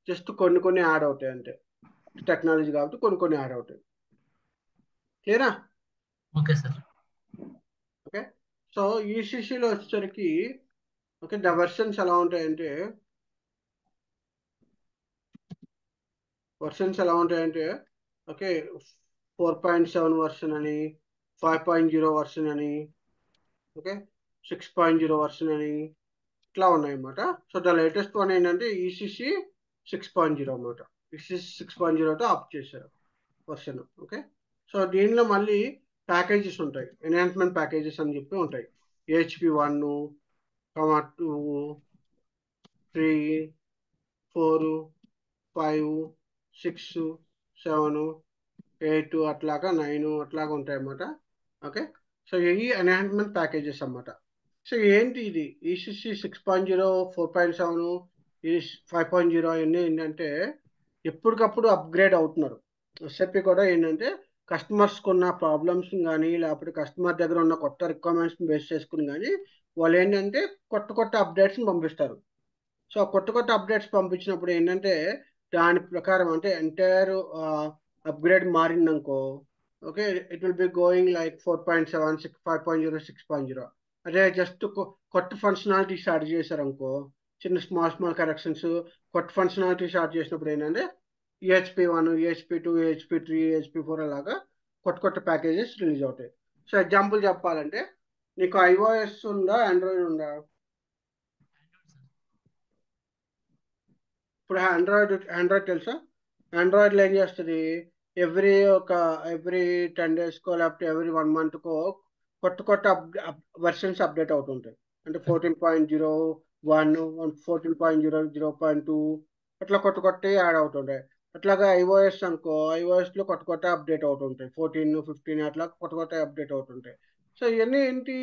జస్ట్ కొన్ని యాడ్ అవుతాయి అంతే, టెక్నాలజీ కాబట్టి కొన్ని యాడ్ అవుతాయి. క్లియరా? Okay sir. ఓకే, సో ఈసీసీలో వచ్చేసరికి ఓకే ద వెర్షన్స్ ఎలా ఉంటాయంటే ఓకే 4.7 వర్షన్ అని, 5.0 వర్షన్ అని, ఓకే 6.0 వర్షన్ అని ఇట్లా ఉన్నాయన్నమాట. సో ద లేటెస్ట్ వన్ ఏంటంటే ఈసీసీ 6.0 అన్నమాట. ఈసీసీ 6.0తో అప్ చేశారు వర్షన్. ఓకే, సో దీనిలో మళ్ళీ ప్యాకేజెస్ ఉంటాయి, ఎన్హాన్స్మెంట్ ప్యాకేజెస్ అని చెప్పి ఉంటాయి. HP 1, 2, 3, 4, 5, 6, 7, 8 అట్లాగా 9 అట్లాగా ఉంటాయి అన్నమాట. ఓకే, సో ఇవి ఎన్హాన్స్మెంట్ ప్యాకేజెస్ అన్నమాట. సో ఏంటి ఇది ఈసీసీ 6.0, 4.7, ఈ 5.0 అవన్నీ ఏంటంటే ఎప్పటికప్పుడు అప్గ్రేడ్ అవుతున్నారు. ఎస్ఏపి కూడా ఏంటంటే కస్టమర్స్కి ఉన్న ప్రాబ్లమ్స్ కానీ లేకపోతే కస్టమర్ దగ్గర ఉన్న కొత్త రిక్వైర్మెంట్స్ని బేస్ చేసుకుని కానీ వాళ్ళు ఏంటంటే కొత్త అప్డేట్స్ని పంపిస్తారు. సో కొత్త అప్డేట్స్ పంపించినప్పుడు ఏంటంటే దాని ప్రకారం అంటే ఎంటైర్ అప్గ్రేడ్ మారిందనుకో, okay it will be going like 4.7, 5.0, 6.0. అదే జస్ట్ కొత్త ఫంక్షనాలిటీ స్టార్ట్ చేశారనుకో, చిన్న స్మాల్ కరెక్షన్స్, కొత్త ఫంక్షనాలిటీ స్టార్ట్ చేసినప్పుడు ఏంటంటే EHP 1, EHP 2, EHP 3, EHP 4 అలాగా కొత్త ప్యాకేజెస్ రిలీజ్ అవుతాయి. సో ఎగ్జాంపుల్ చెప్పాలంటే నీకు iOS ఉందా, ఆండ్రాయిడ్ ఉందా? ఇప్పుడు ఆండ్రాయిడ్ తెలుసా? ఆండ్రాయిడ్లో ఏం చేస్తుంది, ఎవ్రీ 10 డేస్కో లేకపోతే ఎవ్రీ 1 మంత్కో కొత్త వెర్షన్స్ అప్డేట్ అవుతుంటాయి. అంటే 14.01, 14.0, 0.2 అట్లా కొత్త యాడ్ అవుతుంటాయి. అట్లాగా ఐఓఎస్ అనుకో, ఐఓఎస్లో కొత్త అప్డేట్ అవుతుంటాయి, 14, 15 అట్లా కొత్త అప్డేట్ అవుతుంటాయి. సో ఇవన్నీ ఏంటి,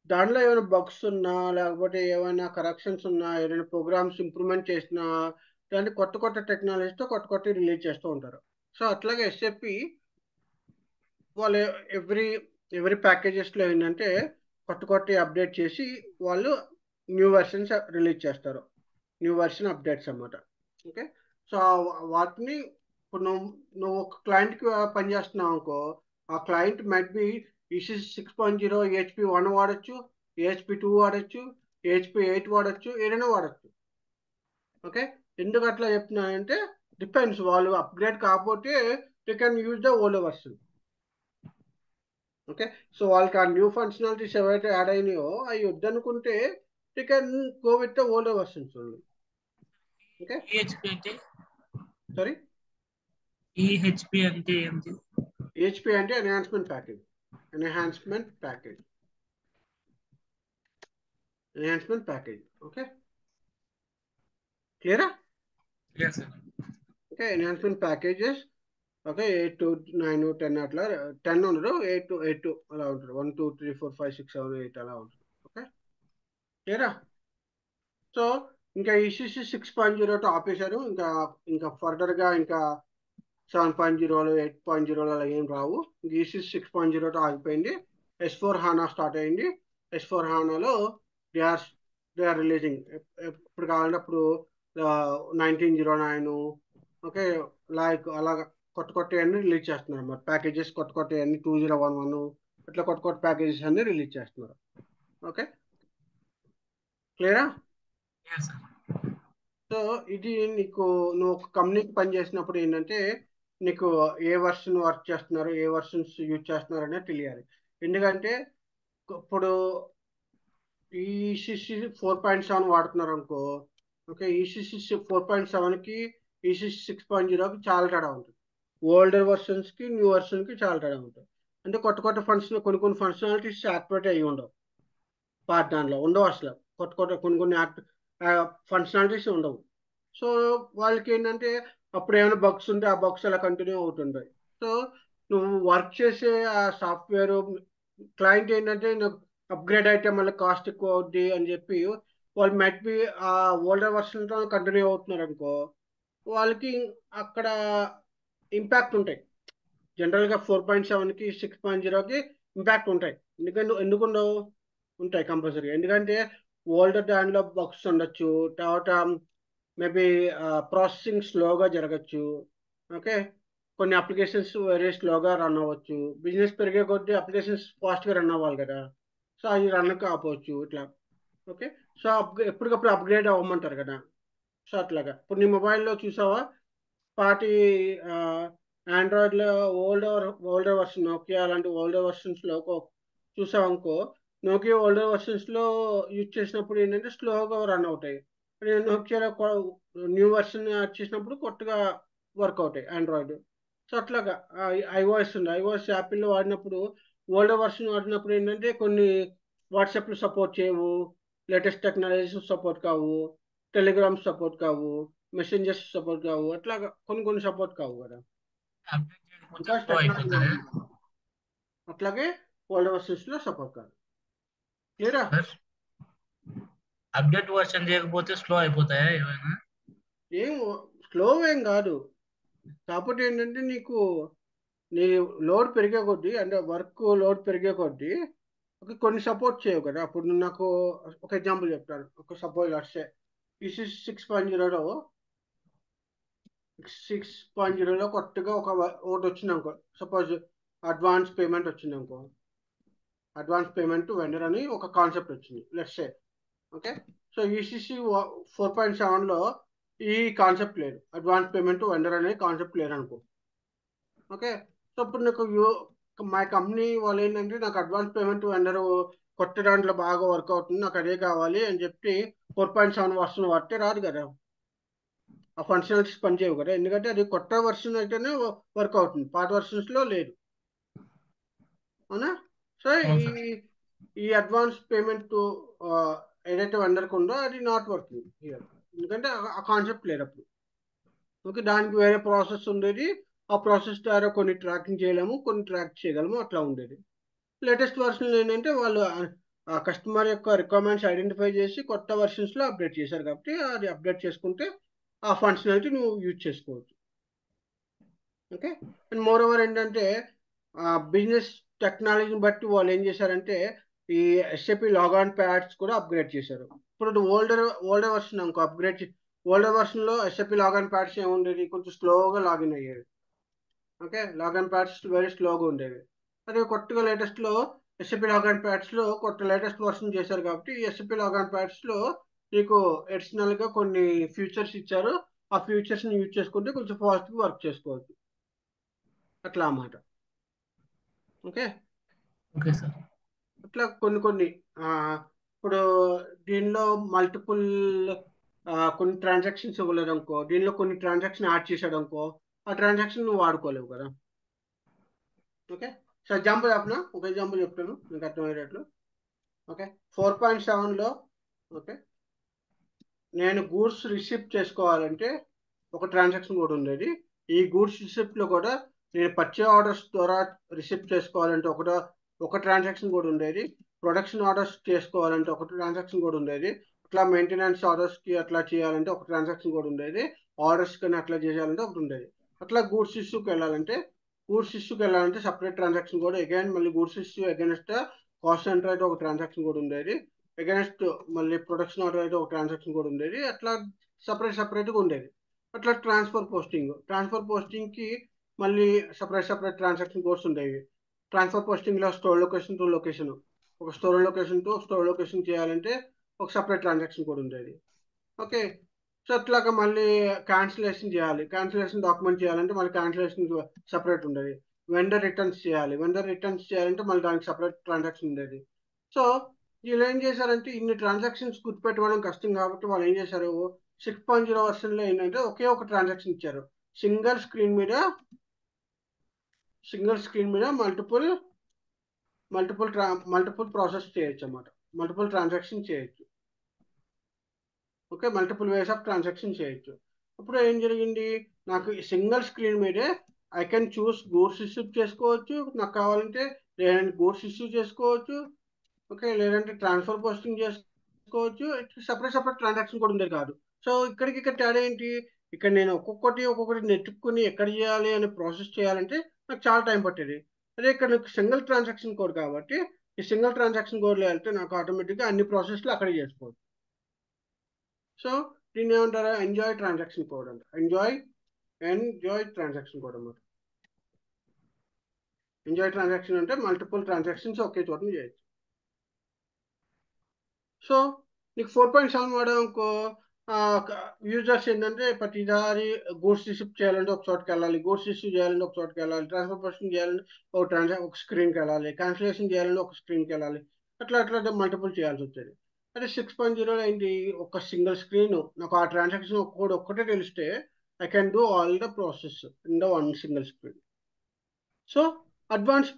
దాంట్లో ఏమైనా బగ్స్ ఉన్నా లేకపోతే ఏమైనా కరెక్షన్స్ ఉన్నా ఏదైనా ప్రోగ్రామ్స్ ఇంప్రూవ్మెంట్ చేసినా దాన్ని కొత్త టెక్నాలజీతో కొత్త రిలీజ్ చేస్తూ ఉంటారు. సో అట్లాగే ఎస్ఏపి వాళ్ళు ఎవ్రీ ప్యాకేజెస్లో ఏంటంటే కొత్త అప్డేట్ చేసి వాళ్ళు న్యూ వెర్షన్స్ రిలీజ్ చేస్తారు, న్యూ వెర్షన్ అప్డేట్స్ అన్నమాట. ఓకే, సో వాటిని ఇప్పుడు నువ్వు ఒక క్లయింట్కి పనిచేస్తున్నావు అనుకో, ఆ client might be ECC 6.0 EHP 1 వాడచ్చు, EHP 2 వాడచ్చు, EHP 8 వాడచ్చు, ఏదైనా వాడచ్చు. ఓకే, ఎందుకు అట్లా చెప్తున్నానంటే డిపెండ్స్, వాళ్ళు అప్గ్రేడ్ కాకపోతే they can use the old version. Okay, so వాళ్ళకి ఆ న్యూ ఫంక్షనాలిటీస్ ఏవైతే యాడ్ అయినాయో అవి వద్దనుకుంటే they can go with the old versions only. Okay, EHP అంటే సారీ ఈహెచ్పి అంటే ఏంటి? EHP అంటే ఎన్హాన్స్మెంట్ ప్యాకేజ్. ఓకే, క్లియరా? Yes, sir. Okay, enhancement packages okay 8 to 9 10 అట్లా 10 ఉండదు, 8 to 8 అలా ఉంటుంది, 1 2 3 4 5 6 7 8 అలా ఉంటుంది. ఓకే, క్లియరా? సో ఇంకా ఈసీసీ 6.0తో ఆపేశారు, ఇంకా ఫర్దర్గా ఇంకా 7.0, 8.0 అలా ఏం రావు. ఈసీసీ 6.0తో ఆగిపోయింది. S/4HANA స్టార్ట్ అయింది. S/4HANAలో దే ఆర్ రిలీజింగ్ ఎప్పుడు కావాలంటే అప్పుడు 1909 ఓకే లైక్ అలాగా కొత్త అన్ని రిలీజ్ చేస్తున్నారు అన్నమాట. ప్యాకేజెస్ కొత్త అన్ని 2011 ఇట్లా కొత్త ప్యాకేజెస్ అన్ని రిలీజ్ చేస్తున్నారు. ఓకే, క్లియరా? Yes, sir. సో ఇది నీకు నువ్వు ఒక కంపెనీకి పని చేసినప్పుడు ఏంటంటే నీకు ఏ వర్షన్ వర్క్ చేస్తున్నారు, ఏ వర్షన్స్ యూజ్ చేస్తున్నారు అనేది తెలియాలి. ఎందుకంటే ఇప్పుడు ఈసీసీ 4.7 వాడుతున్నారు అనుకో, ఓకే ఈసీసీ 4.7కి ఈసీసీ 6.0కి చాలా తేడా ఉంటుంది. ఓల్డర్ వర్షన్స్కి న్యూ వర్షన్కి చాలా తేడా ఉంటుంది. అంటే కొత్త ఫంక్షన్ కొన్ని ఫంక్షనాలిటీస్ యాక్టివేట్ అయ్యి ఉండవు, దాంట్లో ఉండవు అసలు. కొన్ని ఫంక్షనాలిటీస్ ఉండవు. సో వాళ్ళకి ఏంటంటే అప్పుడు ఏమైనా బగ్స్ ఉంటే ఆ బగ్స్ అలా కంటిన్యూ అవుతుంటాయి. సో నువ్వు వర్క్ చేసే ఆ సాఫ్ట్వేర్ క్లయింట్ ఏంటంటే నాకు అప్గ్రేడ్ అయితే మళ్ళీ కాస్ట్ ఎక్కువ అవుద్ది అని చెప్పి వాళ్ళు మైట్ బి ఆ ఓల్డర్ వర్షన్తో కంటిన్యూ అవుతున్నారు అనుకో, వాళ్ళకి అక్కడ ఇంపాక్ట్ ఉంటాయి. జనరల్గా 4.7కి 6.0కి ఇంపాక్ట్ ఉంటాయి. ఎందుకుండవు ఉంటాయి కంపల్సరీ. ఎందుకంటే ఓల్డర్ దానిలో బగ్స్ ఉండొచ్చు, తర్వాత మేబీ ప్రాసెసింగ్ స్లోగా జరగచ్చు. ఓకే, కొన్ని అప్లికేషన్స్ వెరీ స్లోగా రన్ అవ్వచ్చు. బిజినెస్ పెరిగే కొద్దీ అప్లికేషన్స్ ఫాస్ట్గా రన్ అవ్వాలి కదా, సో అవి రన్ కాకపోవచ్చు ఇట్లా. ఓకే, సో ఎప్పటికప్పుడు అప్గ్రేడ్ అవ్వమంటారు కదా. సో అట్లాగా ఇప్పుడు నీ మొబైల్లో చూసావా, పాటి ఆండ్రాయిడ్లో ఓల్డర్ వర్షన్ నోకియా అలాంటి ఓల్డర్ వర్షన్స్లో చూసావనుకో, నోకియా ఓల్డర్ వర్షన్స్లో యూజ్ చేసినప్పుడు ఏంటంటే స్లోగా రన్ అవుతాయి. నోకియాలో న్యూ వర్షన్ యాడ్ చేసినప్పుడు కొత్తగా వర్క్ అవుతాయి ఆండ్రాయిడ్. సో అట్లాగా ఐఓఎస్ ఉంది, ఐఓఎస్ యాపిల్లో వాడినప్పుడు ఓల్డర్ వర్షన్ వాడినప్పుడు ఏంటంటే కొన్ని వాట్సాప్లు సపోర్ట్ చేయవు, లేటెస్ట్ టెక్నాలజీస్ సపోర్ట్ కావు, టెలిగ్రామ్ సపోర్ట్ కావు, మెసెంజర్స్ సపోర్ట్ కావు, అట్లాగా కొన్ని సపోర్ట్ కావు కదా, అప్డేట్ చేయకపోతే బికాస్ స్లో టెక్నాలజీ అయిపోతుంది. మారింది. అట్లాగే ఓల్డర్ వర్షన్స్లో సపోర్ట్ కాదు. క్లియరా? సార్ అప్డేట్ వర్షన్ చేయకపోతే స్లో అయిపోతాయా ఏమైనా? ఏం స్లో ఏం కాదు, కాకపోతే ఏంటంటే నీకు నీ లోడ్ పెరిగే కొద్దీ, అంటే వర్క్ లోడ్ పెరిగే కొద్దీ కొన్ని సపోర్ట్ చేయవు కదా. అప్పుడు నువ్వు నాకు ఒక ఎగ్జాంపుల్ చెప్తాను. ఒక సపోజ్ వస్తే ఈసీ 6.0లో 6.0లో కొత్తగా ఒకటి వచ్చింది అనుకో, సపోజ్ అడ్వాన్స్ పేమెంట్ వచ్చింది అనుకో, అడ్వాన్స్ పేమెంట్ టు వెండర్ అని ఒక కాన్సెప్ట్ వచ్చింది let's say. Okay, so ECC 4.7లో ఈ కాన్సెప్ట్ లేదు, అడ్వాన్స్ పేమెంట్ టు వెండర్ అనే కాన్సెప్ట్ లేదు అనుకో. ఓకే, సో ఇప్పుడు నాకు మా కంపెనీ వాళ్ళు ఏంటంటే నాకు అడ్వాన్స్ పేమెంట్ వెండర్ కొత్త దాంట్లో బాగా వర్క్ అవుతుంది, నాకు అదే కావాలి అని చెప్పి 4.7 వర్షన్ వాడితే రాదు కదా, ఆ ఫంక్షనాలిటీస్ పనిచేయవు కదా, ఎందుకంటే అది కొత్త వర్షన్ అయితేనే వర్క్ అవుతుంది, పాత వర్షన్స్లో లేదు. అవునా? సో అవును ఈ సార్. ఈ అడ్వాన్స్ పేమెంట్ ఏదైతే వెండర్కి ఉందో అది నాట్ వర్కింగ్ హియర్, ఎందుకంటే ఆ కాన్సెప్ట్ లేదు అప్పుడు. ఓకే, దానికి వేరే ప్రాసెస్ ఉండేది, ఆ ప్రాసెస్ ద్వారా కొన్ని ట్రాకింగ్ చేయలేము, కొన్ని ట్రాక్ చేయగలము, అట్లా ఉండేది. లేటెస్ట్ వర్షన్ ఏంటంటే వాళ్ళు ఆ కస్టమర్ యొక్క రిక్వైర్మెంట్స్ ఐడెంటిఫై చేసి కొత్త వర్షన్స్లో అప్డేట్ చేశారు, కాబట్టి అది అప్డేట్ చేసుకుంటే ఆ ఫంక్షనాలిటీ నువ్వు యూజ్ చేసుకోవచ్చు. ఓకే, అండ్ మోర్ ఓవర్ ఏంటంటే బిజినెస్ టెక్నాలజీని బట్టి వాళ్ళు ఏం చేశారంటే ఈ ఎస్ఏపి లాగాన్ ప్యాడ్స్ కూడా అప్గ్రేడ్ చేశారు. ఇప్పుడు ఓల్డర్ వర్షన్ అనుకో అప్గ్రేడ్, ఓల్డర్ వర్షన్లో ఎస్ఏపి లాగాన్ ప్యాడ్స్ ఏముండేది, కొంచెం స్లోగా లాగిన్ అయ్యేది. ఓకే, లాగాన్ ప్యాడ్స్ వెరీ స్లోగా ఉండేవి. అదే కొత్తగా లేటెస్ట్లో ఎస్ఏపి లాగాన్ ప్యాడ్స్లో కొత్త లేటెస్ట్ వర్షన్ చేశారు, కాబట్టి ఈ ఎస్ఏపి లాగాన్ ప్యాడ్స్లో మీకు అడిషనల్గా కొన్ని ఫీచర్స్ ఇచ్చారు, ఆ ఫీచర్స్ని యూజ్ చేసుకుంటే కొంచెం ఫాస్ట్గా వర్క్ చేసుకోవచ్చు, అట్లా అన్నమాట. Okay, okay sir. అట్లా కొన్ని ఆ, ఇప్పుడు దీనిలో మల్టిపుల్ కొన్ని ట్రాన్సాక్షన్స్ ఇవ్వలేదు అనుకో, దీనిలో కొన్ని ట్రాన్సాక్షన్ యాడ్ చేశాడు అనుకో, ఆ ట్రాన్సాక్షన్ నువ్వు వాడుకోలేవు కదా. ఓకే, సో ఎగ్జాంపుల్ చెప్పిన ఒక ఎగ్జాంపుల్ చెప్తాను మీకు అర్థమయ్యేటట్లు. ఓకే, 4.7లో ఓకే, నేను గూడ్స్ రిసిప్ట్ చేసుకోవాలంటే ఒక ట్రాన్సాక్షన్ కూడా ఉండేది. ఈ గూడ్స్ రిసిప్ట్లో కూడా నేను పర్చేజ్ ఆర్డర్స్ ద్వారా రిసిప్ట్ చేసుకోవాలంటే ఒక ట్రాన్సాక్షన్ కూడా ఉండేది. ప్రొడక్షన్ ఆర్డర్స్ చేసుకోవాలంటే ఒక ట్రాన్సాక్షన్ కూడా ఉండేది. అట్లా మెయింటెనెన్స్ ఆర్డర్స్కి అట్లా చేయాలంటే ఒక ట్రాన్సాక్షన్ కూడా ఉండేది. ఆర్డర్స్ కానీ అట్లా చేయాలంటే ఒకటి ఉండేది. అట్లా గూడ్స్ ఇష్యూకి వెళ్ళాలంటే సపరేట్ ట్రాన్సాక్షన్ కూడా అగైన్ మళ్ళీ goods issue against cost centre అయితే ఒక ట్రాన్సాక్షన్ కూడా ఉండేది. అగైనెస్ట్ మళ్ళీ ప్రొడక్షన్ ఆర్డర్ అయితే ఒక ట్రాన్సాక్షన్ కూడా ఉండేది. అట్లా సపరేట్గా ఉండేది. అట్లా ట్రాన్స్ఫర్ పోస్టింగ్కి మళ్ళీ సపరేట్ ట్రాన్సాక్షన్ కోడ్స్ ఉండేవి. ట్రాన్స్ఫర్ పోస్టింగ్లో స్టోర్ లొకేషన్ టు లొకేషన్, ఒక store location to store location చేయాలంటే ఒక సపరేట్ ట్రాన్సాక్షన్ కోడ్ ఉండేది. ఓకే, సో అట్లాగా మళ్ళీ క్యాన్సిలేషన్ డాక్యుమెంట్ చేయాలంటే మళ్ళీ క్యాన్సిలేషన్ సపరేట్ ఉండేది. వెండర్ రిటర్న్స్ చేయాలంటే మళ్ళీ దానికి సపరేట్ ట్రాన్సాక్షన్ ఉండేది. సో వీళ్ళు ఏం చేశారంటే ఇన్ని ట్రాన్సాక్షన్స్ గుర్తుపెట్టుకోవడం కష్టం, కాబట్టి వాళ్ళు ఏం చేశారు, 6.0 వర్షన్లో ఏంటంటే ఒకే ఒక ట్రాన్సాక్షన్ ఇచ్చారు. సింగిల్ స్క్రీన్ మీద మల్టిపుల్ ప్రాసెస్ చేయొచ్చు అన్నమాట, మల్టిపుల్ ట్రాన్సాక్షన్ చేయొచ్చు. Okay, multiple ways of transaction చేయొచ్చు. అప్పుడు ఏం జరిగింది, నాకు సింగిల్ స్క్రీన్ మీదే I can choose goods issue చేసుకోవచ్చు నాకు కావాలంటే, లేదంటే గూడ్స్ ఇష్యూ చేసుకోవచ్చు, ఓకే, లేదంటే ట్రాన్స్ఫర్ పోస్టింగ్ చేసుకోవచ్చు, చేసుకోవచ్చు, సపరేట్ ట్రాన్సాక్షన్ కూడా ఉండేది కాదు. సో ఇక్కడ తేడా ఏంటి, ఇక్కడ నేను ఒక్కొక్కటి నెట్టుకుని ఎక్కడ చేయాలి అని ప్రాసెస్ చేయాలంటే నాకు చాలా టైం పట్టేది. అదే ఇక్కడ నాకు సింగిల్ ట్రాన్సాక్షన్ కోడ్ కాబట్టి ఈ సింగిల్ ట్రాన్సాక్షన్ కోడ్లో వెళ్తే నాకు ఆటోమేటిక్గా అన్ని ప్రాసెస్లు అక్కడే చేసుకోవచ్చు. సో దీన్ని ఏమంటారా, ఎంజాయ్ ట్రాన్సాక్షన్ కోడ్ అంట. ఎంజాయ్ ట్రాన్సాక్షన్ కోడ్ అన్నమాట. ఎంజాయ్ ట్రాన్సాక్షన్ అంటే మల్టిపుల్ ట్రాన్సాక్షన్స్ ఒకే చోట చేయొచ్చు. సో నీకు 4.7 వాడామనుకో, యూజర్స్ ఏంటంటే ప్రతిసారి గూడ్స్ రిసీవ్ చేయాలంటే ఒక చోటుకి వెళ్ళాలి, గూడ్స్ రిసీవ్ చేయాలంటే ఒక చోటుకి వెళ్ళాలి, ట్రాన్స్పోర్టేషన్ చేయాలంటే ఒక స్క్రీన్కి వెళ్ళాలి, క్యాన్సిలేషన్ చేయాలంటే ఒక స్క్రీన్కి వెళ్ళాలి, అట్లా మల్టిపుల్ చేయాల్సి వచ్చేది. అదే 6.0 ఏంటి, ఒక సింగిల్ స్క్రీన్, నాకు ఆ ట్రాన్సాక్షన్ కోడ్ ఒక్కటే తెలిస్తే I can do all the process in the one single screen. So advance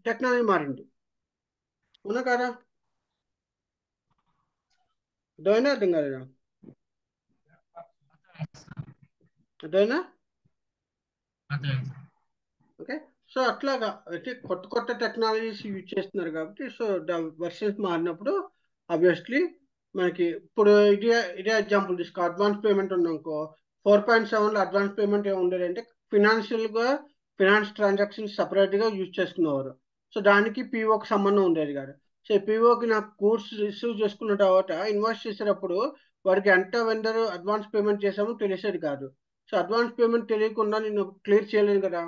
technology మారింది, అవునా కదా? అర్థమైనా అర్థం కాలేదా? అర్థమైనా? ఓకే. సో అట్లాగా అయితే కొత్త టెక్నాలజీస్ యూజ్ చేస్తున్నారు కాబట్టి, సో వర్షన్స్ మారినప్పుడు ఆబ్వియస్లీ మనకి ఇప్పుడు ఇదే ఎగ్జాంపుల్ తీసుకో, అడ్వాన్స్ పేమెంట్ ఉందనుకో, 4.7లో అడ్వాన్స్ పేమెంట్ ఏమి ఉండేది అంటే ఫినాన్స్ ట్రాన్సాక్షన్స్ సపరేట్గా యూజ్ చేసుకునేవారు. సో దానికి పీఓకి సంబంధం ఉండేది కాదు. సో పీఓకి నాకు గూడ్స్ రిసీవ్ చేసుకున్న తర్వాత ఇన్వాయిస్ చేసేటప్పుడు వాడికి ఎంత వెండర్ అడ్వాన్స్ పేమెంట్ చేసామో తెలిసేది కాదు. సో అడ్వాన్స్ పేమెంట్ తెలియకుండా నేను క్లియర్ చేయలేను కదా.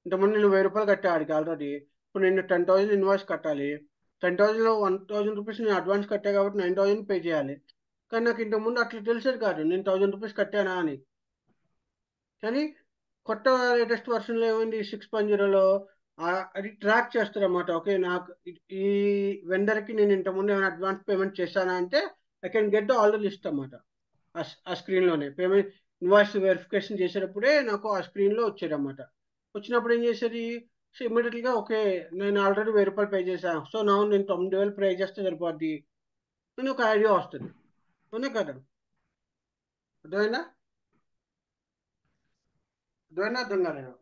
ఇంతకుముందు నేను 1000 రూపాయలు కట్టా ఆడికి ఆల్రెడీ, ఇప్పుడు నేను 10,000 ఇన్వాయిస్ కట్టాలి. 10,000లో 1,000 రూపీస్ నేను అడ్వాన్స్ కట్టా కాబట్టి 9,000 పే చేయాలి. కానీ నాకు ఇంతకుముందు అట్లా తెలిసేది కాదు నేను 1,000 రూపీస్ కట్టానా అని. కానీ కొత్త లేటెస్ట్ వర్షన్లో ఏమైంది, 6.0లో అది ట్రాక్ చేస్తారన్నమాట. ఓకే, నాకు ఈ వెండర్కి నేను ఇంతకుముందు ఏమైనా అడ్వాన్స్ పేమెంట్ చేశానా అంటే I can get all the list అన్నమాట. ఆ స్క్రీన్లోనే పేమెంట్ ఇన్వాయిస్ వెరిఫికేషన్ చేసేటప్పుడే నాకు ఆ స్క్రీన్లో వచ్చేదన్నమాట. వచ్చినప్పుడు ఏం చేసేది, సో ఇమ్మీడియట్గా ఓకే నేను ఆల్రెడీ 1000 రూపాయలు పే చేశాను, సో నా నేను 9,000 పే చేస్తే సరిపోద్ది అని ఒక ఐడియా వస్తుంది, అవునా కదా? అర్థమైనా అర్థం కాలేదు?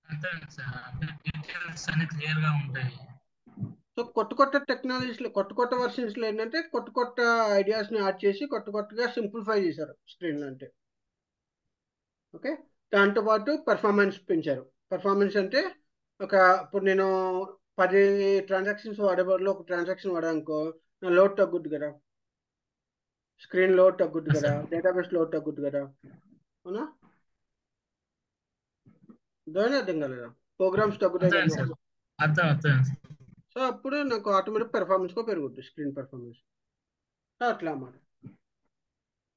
అంతే సార్, అంటే డీటెయిల్స్ అన్ని క్లియర్ గా ఉంటాయి. సో కొత్త టెక్నాలజీస్లో కొత్త వర్షన్స్లో ఏంటంటే కొత్త ఐడియాస్ని యాడ్ చేసి కొత్తగా సింప్లిఫై చేశారు స్క్రీన్లు అంటే. ఓకే, దాంతోపాటు పెర్ఫార్మెన్స్ పెంచారు. పెర్ఫార్మెన్స్ అంటే ఇప్పుడు నేను 10 ట్రాన్సాక్షన్స్ వాడే బదులు ఒక ట్రాన్సాక్షన్ వాడానుకో, నా లోడ్ తగ్గుద్ది కదా, స్క్రీన్ లోడ్ తగ్గుద్ది కదా, సార్ డేటాబేస్ లోడ్ తగ్గుద్ది కదా, అవునా? దాని అర్థం కాలేదా, ప్రోగ్రామ్స్ తగ్గుతాయి అర్థమైంది కదా. సార్, అర్థమైంది సార్. సో అప్పుడు నాకు ఆటోమేటిక్ పెర్ఫార్మెన్స్ కూడా పెరుగుద్ది, స్క్రీన్ పెర్ఫార్మెన్స్. సో అట్లా అన్నమాట.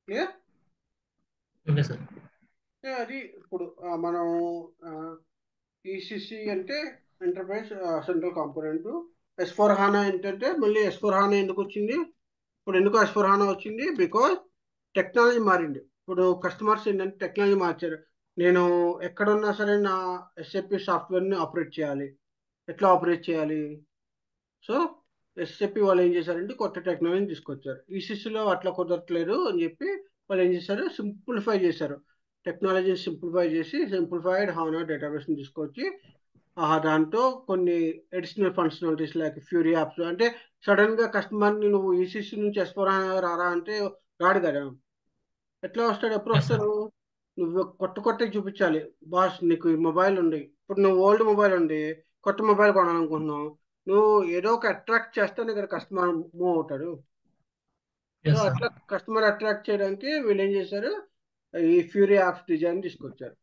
క్లియర్? Okay sir. అది ఇప్పుడు మనం ఈసిసి అంటే ఎంటర్ప్రైజ్ సెంట్రల్ కాంపోనెంట్. S/4HANA ఏంటంటే మళ్ళీ S/4HANA ఎందుకు వచ్చింది, ఇప్పుడు ఎందుకు S/4HANA వచ్చింది, బికాజ్ టెక్నాలజీ మారింది. ఇప్పుడు కస్టమర్స్ ఏంటంటే టెక్నాలజీ మార్చారు. నేను ఎక్కడున్నా సరే నా SAP సాఫ్ట్వేర్ని ఆపరేట్ చేయాలి, ఎట్లా ఆపరేట్ చేయాలి? సో SAP వాళ్ళు ఏం చేశారంటే కొత్త టెక్నాలజీని తీసుకొచ్చారు. ఈసిసిలో అట్లా కుదరట్లేదు అని చెప్పి వాళ్ళు ఏం చేశారు, సింప్లిఫై చేశారు. టెక్నాలజీని సింప్లిఫై చేసి సింప్లిఫైడ్ HANA డేటాబేస్ని తీసుకొచ్చి దాంతో కొన్ని additional functionalities like fury apps, అంటే సడన్గా కస్టమర్ని నువ్వు ఈసీసీ నుంచి S/4HANA రారా అంటే రాడు కదా. ఎట్లా వస్తాడు, ఎప్పుడు ఎస్ సార్. వస్తాడు, నువ్వు కొత్తవి చూపించాలి. బాస్ నీకు ఈ మొబైల్ ఉంది, ఇప్పుడు నువ్వు ఓల్డ్ మొబైల్ ఉంది, కొత్త మొబైల్ కొనాలనుకుంటున్నావు, నువ్వు ఏదో ఒక అట్రాక్ట్ చేస్తేనే కదా కస్టమర్ మూవ్ అవుతాడు. So yes sir. అట్లా కస్టమర్ అట్రాక్ట్ చేయడానికి వీళ్ళు ఏం చేశారు, ఈ ఫ్యూరీ యాప్స్ డిజైన్ తీసుకొచ్చారు.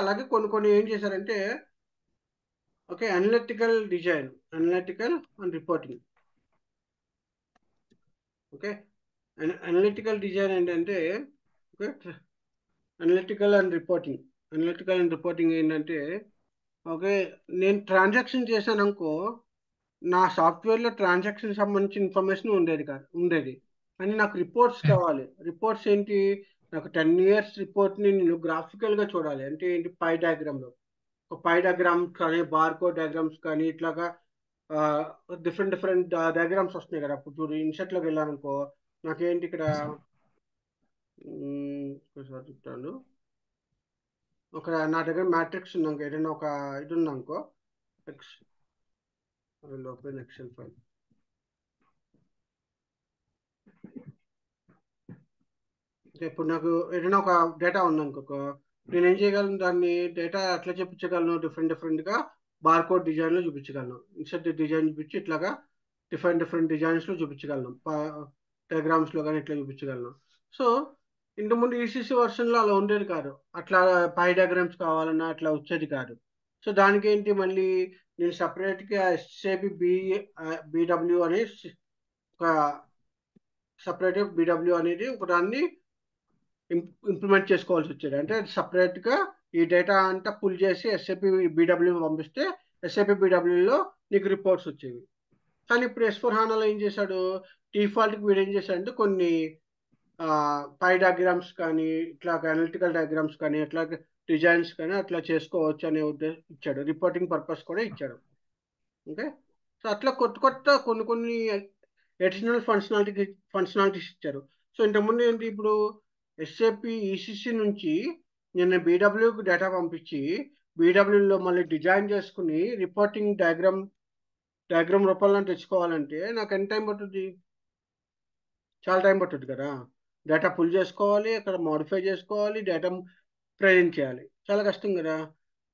అలాగే కొన్ని ఏం చేశారంటే, okay, analytical and reporting. Okay, analytical design ఏంటంటే, ఓకే, అనలిటికల్ అండ్ రిపోర్టింగ్ ఏంటంటే, ఓకే, నేను ట్రాన్సాక్షన్ చేశాను అనుకో, నా సాఫ్ట్వేర్లో ట్రాన్సాక్షన్ సంబంధించిన ఇన్ఫర్మేషన్ ఉండేది కానీ నాకు రిపోర్ట్స్ కావాలి. రిపోర్ట్స్ ఏంటి, నాకు 10 years రిపోర్ట్ని నేను గ్రాఫికల్గా చూడాలి. అంటే ఏంటి, పై డయాగ్రామ్లో ఒక పై డయాగ్రామ్ కానీ బార్కోడ్ డయాగ్రామ్స్ కానీ ఇట్లాగా డిఫరెంట్ డయాగ్రామ్స్ వస్తున్నాయి కదా. అప్పుడు చూడు ఇన్సెట్లోకి వెళ్ళానుకో, నాకేంటి ఇక్కడ ఒకసారి చెప్తాను. నా దగ్గర మ్యాట్రిక్స్ ఉందనుకో, ఏదైనా ఒక ఇది ఉందనుకో, ఓపెన్ ఎక్సెల్ ఫైల్. ఇప్పుడు నాకు ఏదైనా ఒక డేటా ఉందనుకో, నేను ఏం చేయగలను, దాన్ని డేటా ఎట్లా చూపించగలను, డిఫరెంట్గా బార్కోడ్ డిజైన్లో చూపించగలను. ఇన్సెట్ డిజైన్ చూపించి ఇట్లాగా డిఫరెంట్ డిజైన్స్లో చూపించగలను, డయాగ్రామ్స్లో కానీ ఇట్లా చూపించగలను. సో ఇంత ముందు ఈసీసీ వర్షన్లో అలా ఉండేది కాదు, అట్లా పై డయాగ్రామ్స్ కావాలన్నా అట్లా వచ్చేది కాదు. సో దానికి ఏంటి, మళ్ళీ నేను సపరేట్గా ఎస్ఏపి బీడబ్ల్యూ అనే ఒక సపరేట్ బీడబ్ల్యూ అనేది ఒక దాన్ని ఇంప్లిమెంట్ చేసుకోవాల్సి వచ్చేది. అంటే సపరేట్గా ఈ డేటా అంతా పుల్ చేసి ఎస్ఏపి బీడబ్ల్యూ పంపిస్తే ఎస్ఏపి బీడబ్ల్యూలో నీకు రిపోర్ట్స్ వచ్చేవి. కానీ ఇప్పుడు S4 హానాలో ఏం చేశాడు, డిఫాల్ట్కి వీడు ఏం చేశాడంటే కొన్ని పై డయాగ్రామ్స్ కానీ ఇట్లా అనలిటికల్ డయాగ్రామ్స్ కానీ అట్లా డిజైన్స్ కానీ అట్లా చేసుకోవచ్చు అనే ఉద్దేశం ఇచ్చాడు, రిపోర్టింగ్ పర్పస్ కూడా ఇచ్చాడు. ఓకే, సో అట్లా కొత్త కొన్ని అడిషనల్ ఫంక్షనాలిటీస్ ఇచ్చారు. సో ఇంతకుముందు ఏంటి, ఇప్పుడు ఎస్ఏపి ఈసీసీ నుంచి నేను బీడబ్ల్యూకి డేటా పంపించి బీడబ్ల్యూలో మళ్ళీ డిజైన్ చేసుకుని రిపోర్టింగ్ డయాగ్రామ్ రూపంలో తెచ్చుకోవాలంటే నాకు ఎంత టైం పడుతుంది, చాలా టైం పట్టుద్ది కదా. డేటా పుల్ చేసుకోవాలి, అక్కడ మోడిఫై చేసుకోవాలి, డేటా ప్రజెంట్ చేయాలి, చాలా కష్టం కదా.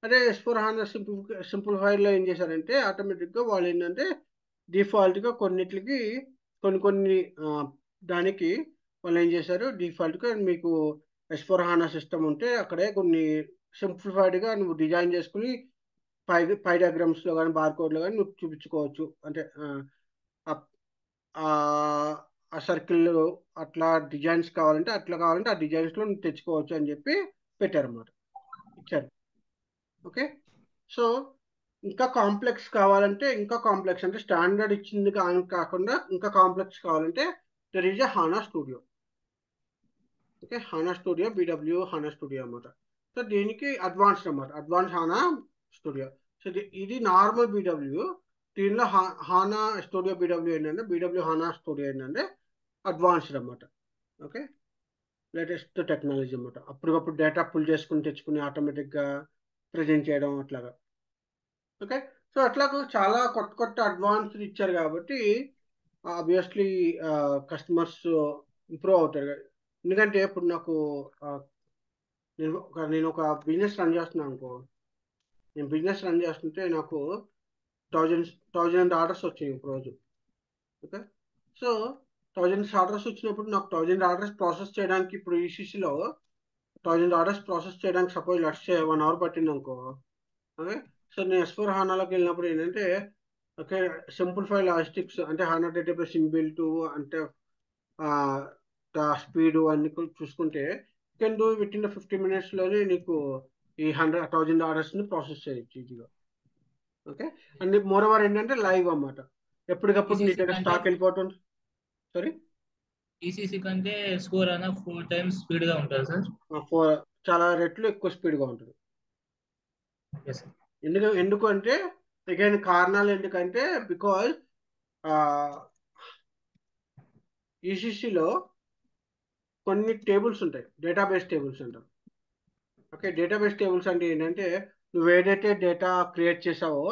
అదే S4 HANA సింప్లిఫైడ్లో ఏం చేశారంటే ఆటోమేటిక్గా వాళ్ళు ఏంటంటే డిఫాల్ట్గా కొన్ని దానికి వాళ్ళు ఏం చేశారు, డిఫాల్ట్గా మీకు S4 HANA సిస్టమ్ ఉంటే అక్కడే కొన్ని సింప్లిఫైడ్గా నువ్వు డిజైన్ చేసుకుని పై డయాగ్రామ్స్లో కానీ బార్కోడ్లో కానీ నువ్వు చూపించుకోవచ్చు. అంటే ఆ సర్కిల్ అట్లా డిజైన్స్ కావాలంటే ఆ డిజైన్స్లో నువ్వు తెచ్చుకోవచ్చు అని చెప్పి పెట్టారన్నమాట, ఇచ్చారు. ఓకే, సో ఇంకా కాంప్లెక్స్ కావాలంటే అంటే స్టాండర్డ్ ఇచ్చింది కాకుండా ఇంకా కాంప్లెక్స్ కావాలంటే there is a HANA studio. Okay, HANA studio BW HANA studio అన్నమాట. సో దీనికి అడ్వాన్స్డ్ అన్నమాట, అడ్వాన్స్ హానా స్టూడియో. సో ఇది నార్మల్ బీడబ్ల్యూ, దీనిలో హానా స్టూడియో బీడబ్ల్యూ ఏంటంటే బీడబ్ల్యూ హానా స్టూడియో ఏంటంటే అడ్వాన్స్డ్ అన్నమాట. ఓకే, లేటెస్ట్ టెక్నాలజీ అన్నమాట. అప్పటికప్పుడు డేటా పుల్ చేసుకుని తెచ్చుకుని ఆటోమేటిక్గా ప్రజెంట్ చేయడం అట్లాగా. ఓకే, సో అట్లాగా చాలా కొత్త అడ్వాన్స్డ్ ఇచ్చారు కాబట్టి ఆబ్వియస్లీ కస్టమర్స్ ఇంప్రూవ్ అవుతారు. ఎందుకంటే ఇప్పుడు నాకు నేను ఒక బిజినెస్ రన్ చేస్తున్నాను అనుకో, నేను బిజినెస్ రన్ చేస్తుంటే నాకు థౌజండ్ ఆర్డర్స్ వచ్చాయి ఒక రోజు. ఓకే, సో 1000 ఆర్డర్స్ వచ్చినప్పుడు నాకు 1000 ఆర్డర్స్ ప్రాసెస్ చేయడానికి ఇప్పుడు ఈసీసీలో 1000 ఆర్డర్స్ ప్రాసెస్ చేయడానికి సపోజ్ లెట్స్ సే 1 అవర్ పట్టింది అనుకో. ఓకే, సో నేను S4 హానాలోకి వెళ్ళినప్పుడు ఏంటంటే ఓకే, సింప్లిఫై లాజిస్టిక్స్ అంటే హానా డేటాబేస్ ఇన్బిల్ట్ అంటే స్పీడ్ అన్ని చూసుకుంటే కెన్ డూ విత్ ఇన్ 50 minutesలోనే నీకు ఈ 1000 ఆర్డర్స్ని ప్రాసెస్ చేయొచ్చు ఈజీగా. ఓకే, అండ్ మోర్ ఓవర్ ఏంటంటే లైవ్ అన్నమాట, ఎప్పటికప్పుడు నీ దగ్గర స్టాక్ వెళ్ళిపోతుంది. సారీ, ఈసీసీ కంటే స్కోర్ అన్న 4 times స్పీడ్ గా ఉంటుంది సార్. చాలా రెట్లు ఎక్కువ స్పీడ్గా ఉంటుంది. Okay sir. ఎందుకంటే అగైన్ కారణాలు ఎందుకంటే బికాజ్ ఈసీసీలో కొన్ని టేబుల్స్ ఉంటాయి, డేటాబేస్ టేబుల్స్ అంటారు. ఓకే, డేటాబేస్ టేబుల్స్ అంటే ఏంటంటే నువ్వు ఏదైతే డేటా క్రియేట్ చేసావో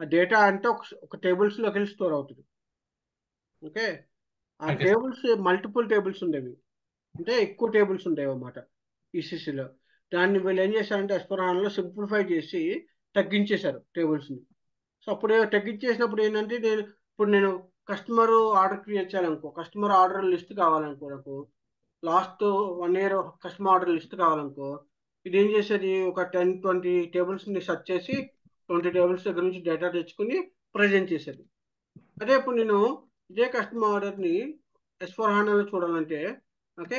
ఆ డేటా అంటే ఒక టేబుల్స్లోకి వెళ్ళి స్టోర్ అవుతుంది. ఓకే, ఆ okay sir. Tables multiple tables ఉండేవి, అంటే ఎక్కువ టేబుల్స్ ఉండేవి అన్నమాట ఈసీసీలో. దాన్ని వీళ్ళు ఏం చేశారంటే S4 HANAలో సింప్లిఫై చేసి తగ్గించేశారు టేబుల్స్ని. సో అప్పుడు తగ్గించేసినప్పుడు ఏంటంటే నేను కస్టమర్ ఆర్డర్ క్రియేట్ చేయాలనుకో, కస్టమర్ ఆర్డర్ లిస్ట్ కావాలనుకో, నాకు last 1 year customer order list కావాలనుకో, ఇది ఏం చేసేది ఒక 10-20 టేబుల్స్ని సెర్చ్ చేసి 20 టేబుల్స్ దగ్గర నుంచి డేటా తెచ్చుకుని ప్రజెంట్ చేసేది. అదే ఇప్పుడు నేను ఇదే కస్టమర్ ఆర్డర్ని S4 HANAలో చూడాలంటే ఓకే,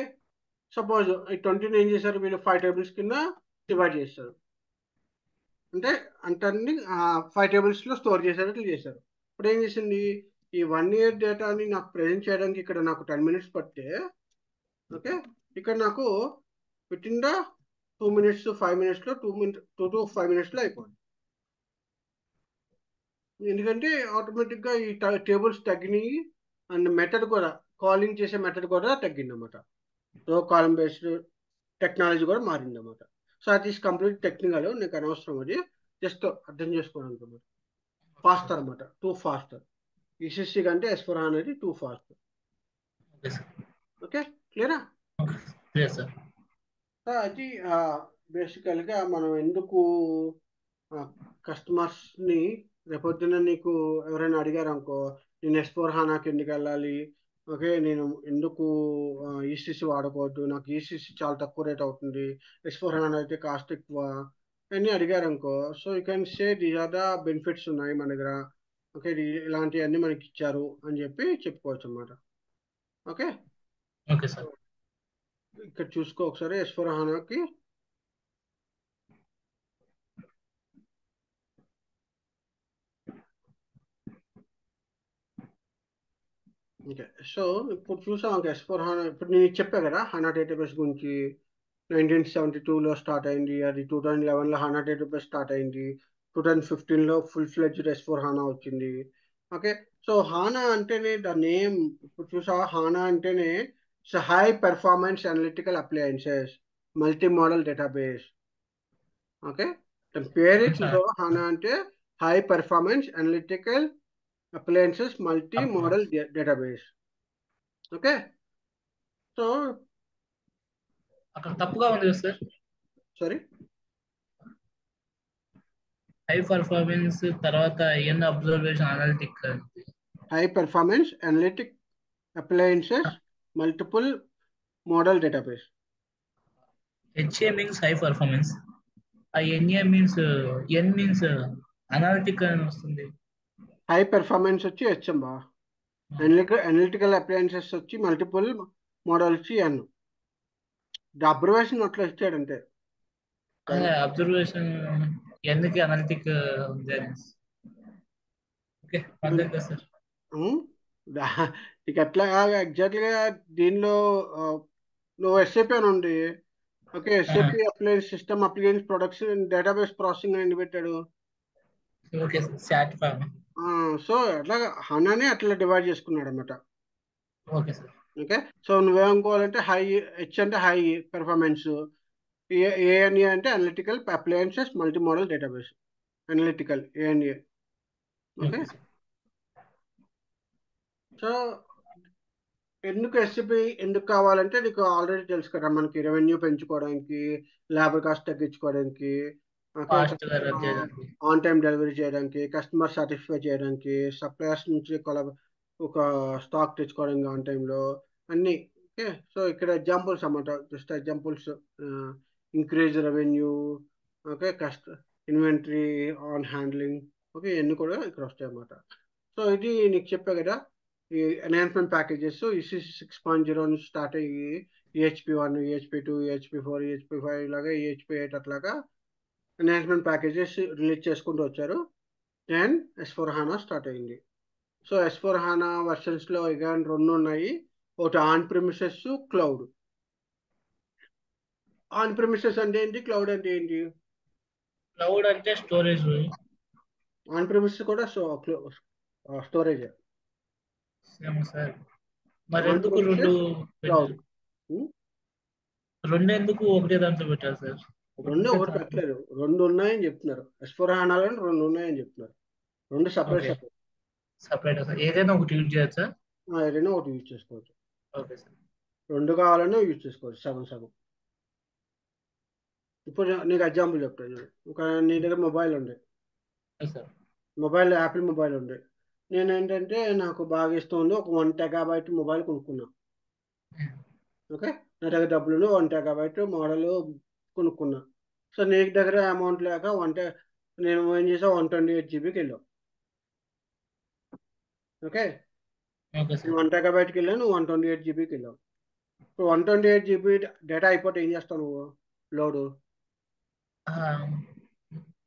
సపోజ్ ఈ 20ని ఏం చేశారు వీళ్ళు 5 టేబుల్స్ కింద డివైడ్ చేస్తారు. అంటే అంతన్ని 5 టేబుల్స్లో స్టోర్ చేసేటట్లు చేశారు. ఇప్పుడు ఏం చేసింది, ఈ 1 year డేటాని నాకు ప్రజెంట్ చేయడానికి ఇక్కడ నాకు 10 minutes పడితే ఓకే, ఇక్కడ నాకు with in the 2 minutes 5 minutesలో 2 to 5 minutesలో అయిపోయింది. ఎందుకంటే ఆటోమేటిక్గా ఈ టేబుల్స్ తగ్గినాయి అండ్ మెథడ్ కూడా, కాలింగ్ చేసే మెథడ్ కూడా తగ్గింది అన్నమాట. రో కాలం బేస్డ్ టెక్నాలజీ కూడా మారింది అన్నమాట. సో అది కంప్లీట్ టెక్నికల్, నీకు అనవసరం, అది జస్ట్ అర్థం చేసుకోవడానికి అన్నమాట. ఫాస్టర్ అన్నమాట, టూ ఫాస్టర్. ఈసీసీ కంటే S4 HANA అనేది too fast. Okay sir. Okay, క్లియరా? ఓకే. Yes sir. అది బేసికల్గా మనం ఎందుకు కస్టమర్స్ని రేపొద్దున నీకు ఎవరైనా అడిగారు అనుకో, నేను ఎస్4 హానాకి ఎందుకు వెళ్ళాలి, ఓకే నేను ఎందుకు ఈసీసీ వాడకూడదు, నాకు ఈసీసీ చాలా తక్కువ రేట్ అవుతుంది, ఎస్4 హానా అయితే కాస్ట్ ఎక్కువ అని అడిగారు అనుకో, so you can say these are the benefits ఉన్నాయి మన దగ్గర, ఓకే ఇలాంటివన్నీ మనకి ఇచ్చారు అని చెప్పి చెప్పుకోవచ్చు అన్నమాట. Okay okay sir. ఇక్కడ చూసుకో ఒకసారి ఎస్4 హానాకి. ఓకే సో ఇప్పుడు చూసాం ఎస్4 హానా, ఇప్పుడు నేను చెప్పా కదా హానా డేటాబేస్ గురించి. 1972లో స్టార్ట్ అయింది, అది 2011లో హానా డేటాబేస్ స్టార్ట్ అయింది, 2015లో ఫుల్ ఫ్లెడ్జ్డ్ ఎస్4 హానా వచ్చింది. ఓకే సో హానా అంటేనే ద నేమ్, ఇప్పుడు చూసా హానా అంటేనే high performance analytical appliances multi model database. Okay దాని పేరే చూసావా, హానా అంటే high performance analytical appliances multi model database. Okay so అక్కడ తప్పుగా ఉంది కదా సార్. సారీ, హై పర్ఫార్మెన్స్ తర్వాత N observation analytic. High performance analytic appliances multiple model database. HA means high performance, ah NA means N means analytic అని వస్తుంది. High performance వచ్చి HM బా, analytical appliances వచ్చి మల్టిపుల్ మోడల్ వచ్చి N. Observation అట్లా ఇచ్చాడంటే observation ఎన్కి analytic ఉంది. Okay అర్థం కదా సార్. ఇక ఎట్లా ఎగ్జాక్ట్గా దీనిలో నువ్వు ఎస్ఏపి అని ఉంది, okay SAP appliance system appliance production database processing అని పెట్టాడు. Okay sir. ఫార్మ్. సో అట్లాగా హనానే అట్లా డివైడ్ చేసుకున్నాడు అనమాట. Okay sir. ఓకే సో నువ్వేమనుకోవాలంటే హై, హెచ్ అంటే హై పెర్ఫార్మెన్స్, ఏఎన్ఏ అంటే analytical appliances multi model database, analytical ANA. Okay so ఎందుకు ఎస్సిపి ఎందుకు కావాలంటే నీకు ఆల్రెడీ తెలుసు కదా, మనకి రెవెన్యూ పెంచుకోవడానికి, లేబర్ కాస్ట్ తగ్గించుకోవడానికి, ఓకే ఫాస్ట్ గా రన్ చేయడానికి. ఆన్ టైం డెలివరీ చేయడానికి, కస్టమర్ సాటిస్ఫై చేయడానికి, సప్లయర్స్ నుంచి ఒక స్టాక్ తెచ్చుకోవడానికి ఆన్ టైంలో అన్నీ. ఓకే సో ఇక్కడ ఎగ్జాంపుల్స్ అన్నమాట, just examples. Increase revenue, okay inventory on handling, okay ఇవన్నీ కూడా ఇక్కడ వస్తాయి అన్నమాట. సో ఇది నీకు చెప్పా కదా, ఈ ఎన్హాన్స్మెంట్ ప్యాకేజెస్ ఈసీసీ 6.0 నుంచి స్టార్ట్ అయ్యి ఈహెచ్పి 1, ఈహెచ్పి 2, ఈహెచ్పి 4, ఈహెచ్పి 5 ఇలాగా ఈహెచ్పి 8 అట్లాగా ఎన్హాన్స్మెంట్ ప్యాకేజెస్ రిలీజ్ చేసుకుంటూ వచ్చారు. దెన్ ఎస్4 హానా స్టార్ట్ అయింది. సో ఎస్4 హానా వర్షన్స్లో అగైన్ రెండు ఉన్నాయి, ఒకటి on premises, cloud. On premises అంటే ఏంటి, క్లౌడ్ అంటే ఏంటి? క్లౌడ్ అంటే స్టోరేజ్. ఆన్ ప్రిమిసెస్ కూడా స్టోరేజ్. ఏమో సార్, మరి ఆన్ ఎందుకు రెండు ప్రిమిసెస్ క్లౌడ్. పెట్టారు? రెండు ఎందుకు ఒకటే దాంట్లో పెట్టారు సార్? ఒకటి రెండు ఉంటే ఒకటి చాలు. పెట్టలేదు, రెండు ఉన్నాయని చెప్తున్నారు. ఎస్4 హానాలో రెండు ఉన్నాయని చెప్తున్నారు, రెండు separate okay separate. Separate sir, ఏదైనా ఒకటి యూజ్ చేయొచ్చా? ఏదైనా ఒకటి యూజ్ చేసుకోవచ్చు, ఓకే సార్. రెండు కావాలన్నా యూజ్ చేసుకోవచ్చు, సగం సగం. ఇప్పుడు నీకు ఎగ్జాంపుల్ చెప్తాను చూడు. ఒక నీ దగ్గర మొబైల్ ఉంది, సార్. మొబైల్ యాపిల్ మొబైల్ ఉంది. నేను ఏంటంటే నాకు బాగా ఇష్టం ఉంది, ఒక 1 TB మొబైల్ కొనుక్కున్నా. ఓకే నా దగ్గర డబ్బులు 1 TB మోడల్ కొనుక్కున్నా. సో నీకు దగ్గర అమౌంట్ లేక నేను ఏం చేసా, 128 GB వెళ్ళావు. ఓకే ఓకే నేను సార్. 1 TB వెళ్ళాను, నువ్వు 128 GB వెళ్ళావు. ఇప్పుడు 128 GB డేటా అయిపోతే ఏం చేస్తావు నువ్వు, లోడు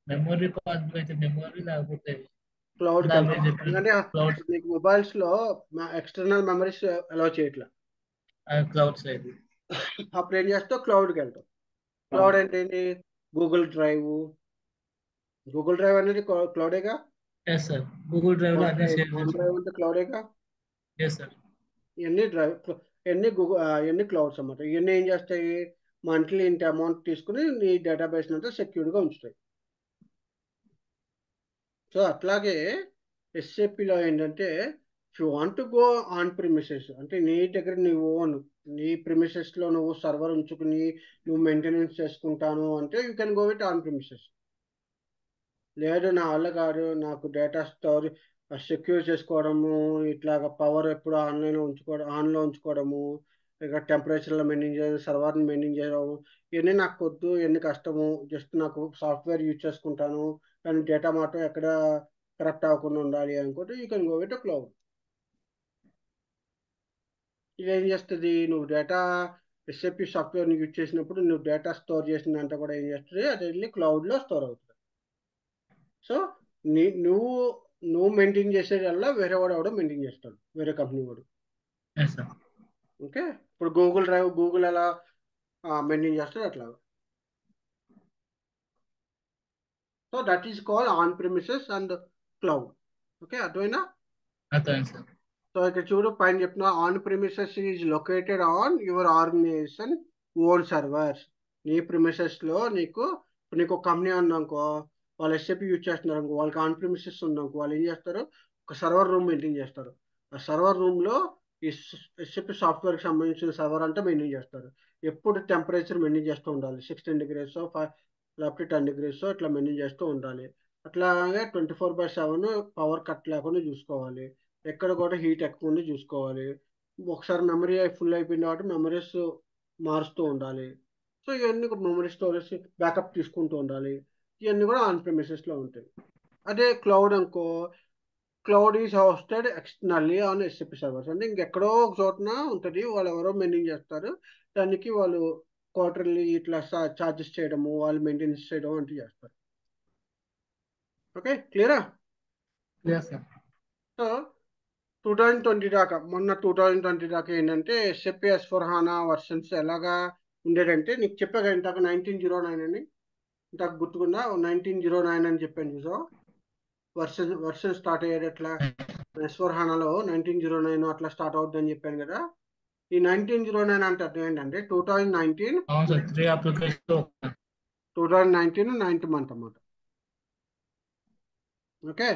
మెమొరీ కార్డ్ అయితే మెమొరీ, లేకపోతే క్లౌడ్కి ఇందాక వెళ్తాం. మీరు చెప్పిన ఎందుకంటే క్లౌడ్స్. నీకు మొబైల్స్లో ఎక్స్టర్నల్ మెమరీస్ అలౌ చేయట్లా. క్లౌడ్స్ అయితే. అప్పుడు ఏం చేస్తావు, క్లౌడ్కి వెళ్తాం. క్లౌడ్ అంటే ఏంటి, గూగుల్ డ్రైవ్. గూగుల్ డ్రైవ్ అనేది క్లౌడేగా. ఎస్ సార్, గూగుల్ డ్రైవ్ లో వన్ అన్నీ డ్రైవ్ సేవ్ వన్ డ్రైవ్ చేసుకోండి. అంటే క్లౌడేగా. Yes sir. ఇవన్నీ ఇవన్నీ క్లౌడ్స్ అన్నమాట. ఇవన్నీ ఏం చేస్తాయి, మంత్లీ ఇంత అమౌంట్ తీసుకుని నీ డేటాబేస్ అంతా సెక్యూర్గా ఉంచుతాయి. సో అట్లాగే ఎస్ఏపిలో ఏంటంటే, if you want to go on premises అంటే నీ దగ్గర నీ ఓన్ నీ ప్రిమిసెస్ లో నువ్వు సర్వర్ ఉంచుకుని నువ్వు మెయింటెనెన్స్ చేసుకుంటాను అంటే you can go with on premises. లేదు నా వల్ల కాదు, నాకు డేటా స్టోర్ సెక్యూర్ చేసుకోవడము, ఇట్లాగా పవర్ ఎప్పుడు ఆన్లో ఉంచుకోవడము, ఇక టెంపరేచర్లో మెయింటైన్ చేయడం, సర్వర్ని మెయింటైన్ చేయడం, ఇవన్నీ నాకు వద్దు, ఇవన్నీ కష్టము, జస్ట్ నాకు సాఫ్ట్వేర్ యూజ్ చేసుకుంటాను కానీ డేటా మాత్రం ఎక్కడ కరెక్ట్ అవ్వకుండా ఉండాలి అనుకుంటే you can go with cloud. ఇది ఏం చేస్తుంది, నువ్వు డేటా ఎస్ఏపి సాఫ్ట్వేర్ని యూజ్ చేసినప్పుడు నువ్వు డేటా స్టోర్ చేసినంత కూడా ఏం చేస్తుంది, అది వెళ్ళి క్లౌడ్లో స్టోర్ అవుతుంది. సో నువ్వు మెయింటైన్ చేసేదల్లా వేరే వాడు ఎవడో మెయింటైన్ చేస్తాడు, వేరే కంపెనీ వాడు. Yes, sir. ఓకే, ఇప్పుడు గూగుల్ ఎలా మెయింటైన్ చేస్తాడు అట్లా. So that is called on premises and cloud. Okay, అర్థమైనా? అర్థమైంది సార్. సో ఇక్కడ చూడు పైన చెప్తున్నా, on premises is located on your organization own servers. నీ ప్రిమిసెస్లో ఇప్పుడు నీకు ఒక కంపెనీ ఉందనుకో, వాళ్ళు ఎస్ఏపి యూజ్ చేస్తున్నారు అనుకో, వాళ్ళకి ఆన్ ప్రిమిసెస్ ఉందనుకో, వాళ్ళు ఏం చేస్తారు, ఒక సర్వర్ రూమ్ మెయింటైన్ చేస్తారు. ఆ సర్వర్ రూమ్లో ఈ ఎస్ఏపి సాఫ్ట్వేర్కి సంబంధించిన సర్వర్ అంతా మెయింటైన్ చేస్తారు. ఎప్పుడు టెంపరేచర్ మెయింటైన్ చేస్తూ ఉండాలి, 16 degrees లేకపోతే 10 degrees ఇట్లా మెయింటైన్ చేస్తూ ఉండాలి. అట్లాగే 24/7 పవర్ కట్ లేకుండా చూసుకోవాలి. ఎక్కడ కూడా హీట్ ఎక్కువ ఉంది చూసుకోవాలి. ఒకసారి మెమరీ ఫుల్ అయిపోయింది కాబట్టి మెమరీస్ మారుస్తూ ఉండాలి. సో ఇవన్నీ మెమరీ స్టోరేజ్ బ్యాకప్ తీసుకుంటూ ఉండాలి. ఇవన్నీ కూడా ఆన్ ప్రిమిసెస్లో ఉంటాయి. అదే క్లౌడ్ అనుకో, cloud is hosted externally on SAP servers. అంటే ఇంకెక్కడో ఒక చోటన ఉంటుంది, వాళ్ళు ఎవరో మెయింటైన్ చేస్తారు, దానికి వాళ్ళు క్వార్టర్లీ ఇట్లా ఛార్జెస్ చేయడము, వాళ్ళు మెయింటెనెన్స్ చేయడం వంటివి చేస్తారు. ఓకే, క్లియరా? Yes, sir. సో 2020 దాకా, మొన్న 2020 దాకా ఏంటంటే ఎస్ఏపి S/4HANA వర్షన్స్ ఎలాగా ఉండేదంటే, నీకు చెప్పాక ఇంతకు 1909 అని, ఇంతకు గుర్తుకుందా 1909 అని చెప్పాను చూసావు, వర్షన్ స్టార్ట్ అయ్యేది ఎట్లా S/4HANAలో 1909 అట్లా స్టార్ట్ అవుతుందని చెప్పాను కదా. ఈ 1909 అంటే అర్థం ఏంటంటే 2019 అవును సార్, 3 applications 2019 9th month అన్నమాట. ఓకే,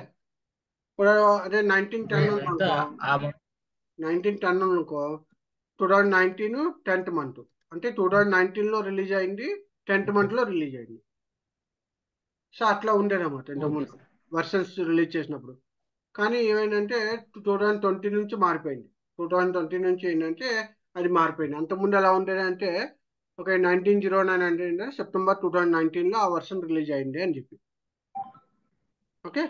ఇప్పుడు అదే 1910 ఎంత అనుకో, 1910 అనుకో, 2019 10th month అంటే 2019లో రిలీజ్ అయింది, 10th monthలో రిలీజ్ అయింది. సో అట్లా ఉండేదన్నమాట ఇంతకుముందు వర్షన్స్ రిలీజ్ చేసినప్పుడు. కానీ ఏమైందంటే 2020 నుంచి మారిపోయింది. 2020 నుంచి ఏంటంటే అది మారిపోయింది. అంతకుముందు ఎలా ఉండేదంటే ఓకే 1909 అంటే సెప్టెంబర్ 2019లో ఆ వర్షన్ రిలీజ్ అయింది అని చెప్పి. ఓకే,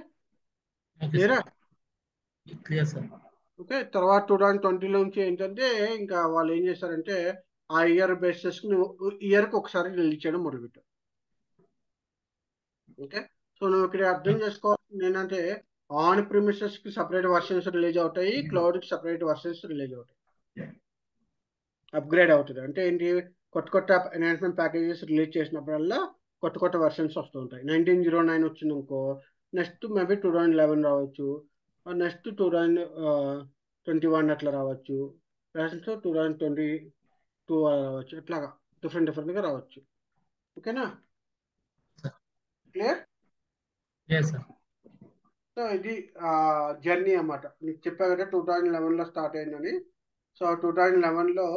క్లియరా? Clear sir. ఓకే, తర్వాత 2020 నుంచి ఏంటంటే ఇంకా వాళ్ళు ఏం చేశారంటే ఆ ఇయర్ బేసిస్ ఇయర్కి ఒకసారి రిలీజ్ చేయడం మొదలుపెట్టారు. ఓకే, సో నువ్వు ఇక్కడ అర్థం చేసుకోవాల్సింది ఏంటంటే ఆన్ ప్రిమిసెస్ కి సపరేట్ వర్షన్స్ రిలీజ్ అవుతాయి, క్లౌడ్ కి సపరేట్ వర్షన్స్ రిలీజ్ అవుతాయి, అప్గ్రేడ్ అవుతుంది. అంటే ఏంటి, కొత్త ఎన్హాన్స్మెంట్ ప్యాకేజెస్ రిలీజ్ చేసినప్పుడల్లా కొత్త వర్షన్స్ వస్తూ ఉంటాయి. 1909 వచ్చింది అనుకో, నెక్స్ట్ మేబీ 2011 రావచ్చు, నెక్స్ట్ 2021 అట్లా రావచ్చు, నెక్స్ట్ 2022 రావచ్చు, ఇట్లాగా డిఫరెంట్గా రావచ్చు. ఓకేనా, క్లియర్? Yes, sir. సో ఇది జర్నీ అన్నమాట. నీకు చెప్పా కదా 2011లో స్టార్ట్ అయిందని. సో 2011లో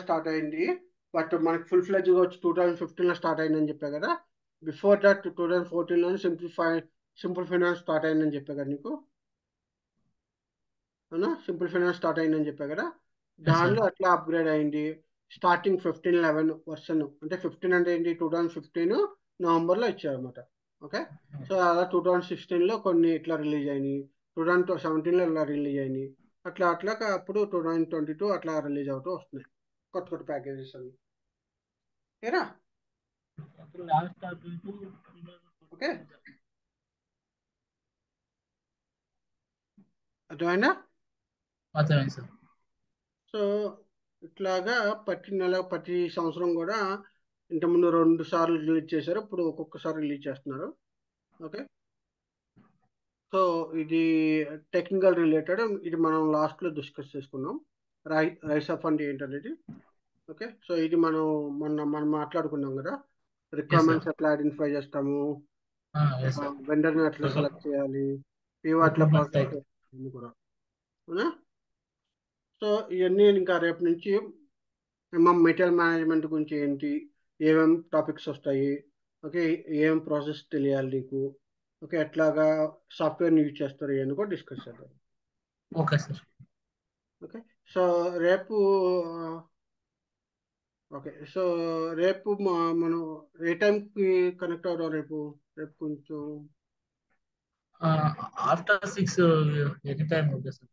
స్టార్ట్ అయింది, బట్ మనకి ఫుల్ ఫ్లెడ్జ్గా వచ్చి 2015లో స్టార్ట్ అయిందని చెప్పా కదా. బిఫోర్ దట్ 2014లోనే సింపుల్ ఫైనాన్స్ స్టార్ట్ అయిందని చెప్పా కదా నీకు, అవునా? సింపుల్ ఫైనాన్స్ స్టార్ట్ అయిందని చెప్పా కదా, దానిలో అట్లా అప్గ్రేడ్ అయింది. స్టార్టింగ్ 1511 వర్షన్, అంటే 15 అంటే ఏంటి, 2015 నవంబర్లో ఇచ్చారన్నమాట. ఓకే, సో అలా 2016లో కొన్ని ఇట్లా రిలీజ్ అయినాయి, 2017లో ఇలా రిలీజ్ అయినాయి, అట్లా అప్పుడు 2022 అట్లా రిలీజ్ అవుతూ వస్తున్నాయి కొత్త ప్యాకేజెస్ అన్ని. ఏరా ఓకే, అర్థమైనా? అర్థమైంది సార్. సో ఇట్లాగా ప్రతి సంవత్సరం కూడా ఇంతకుముందు 2 సార్లు రిలీజ్ చేశారు, ఇప్పుడు ఒక్కొక్కసారి రిలీజ్ చేస్తున్నారు. ఓకే, సో ఇది టెక్నికల్ రిలేటెడ్, ఇది మనం లాస్ట్లో డిస్కస్ చేసుకున్నాం, రైస్ ఆఫ్ ఫండ్ ఏంటనేది. ఓకే, సో ఇది మనం మాట్లాడుకున్నాం కదా, రిక్వైర్మెంట్స్ ఎట్లా ఐడెంటిఫై చేస్తాము, వెండర్ని ఎట్లా సెలెక్ట్ చేయాలి, ఇవి అట్లా ప్రాసెస్ కూడా, అవునా? సో ఇవన్నీ ఇంకా రేపు నుంచి మెటీరియల్ మేనేజ్మెంట్ గురించి ఏంటి, ఏమేం టాపిక్స్ వస్తాయి, ఓకే, ఏం ప్రాసెస్ తెలియాలి నీకు, ఓకే, ఎట్లాగా సాఫ్ట్వేర్ని యూజ్ చేస్తారు ఇవన్నీ కూడా డిస్కస్ చేద్దాం. Okay sir. ఓకే, సో రేపు ఓకే, సో రేపు మనం ఏ టైంకి కనెక్ట్ అవుదాం రేపు? రేపు కొంచెం after 6 any time okay sir.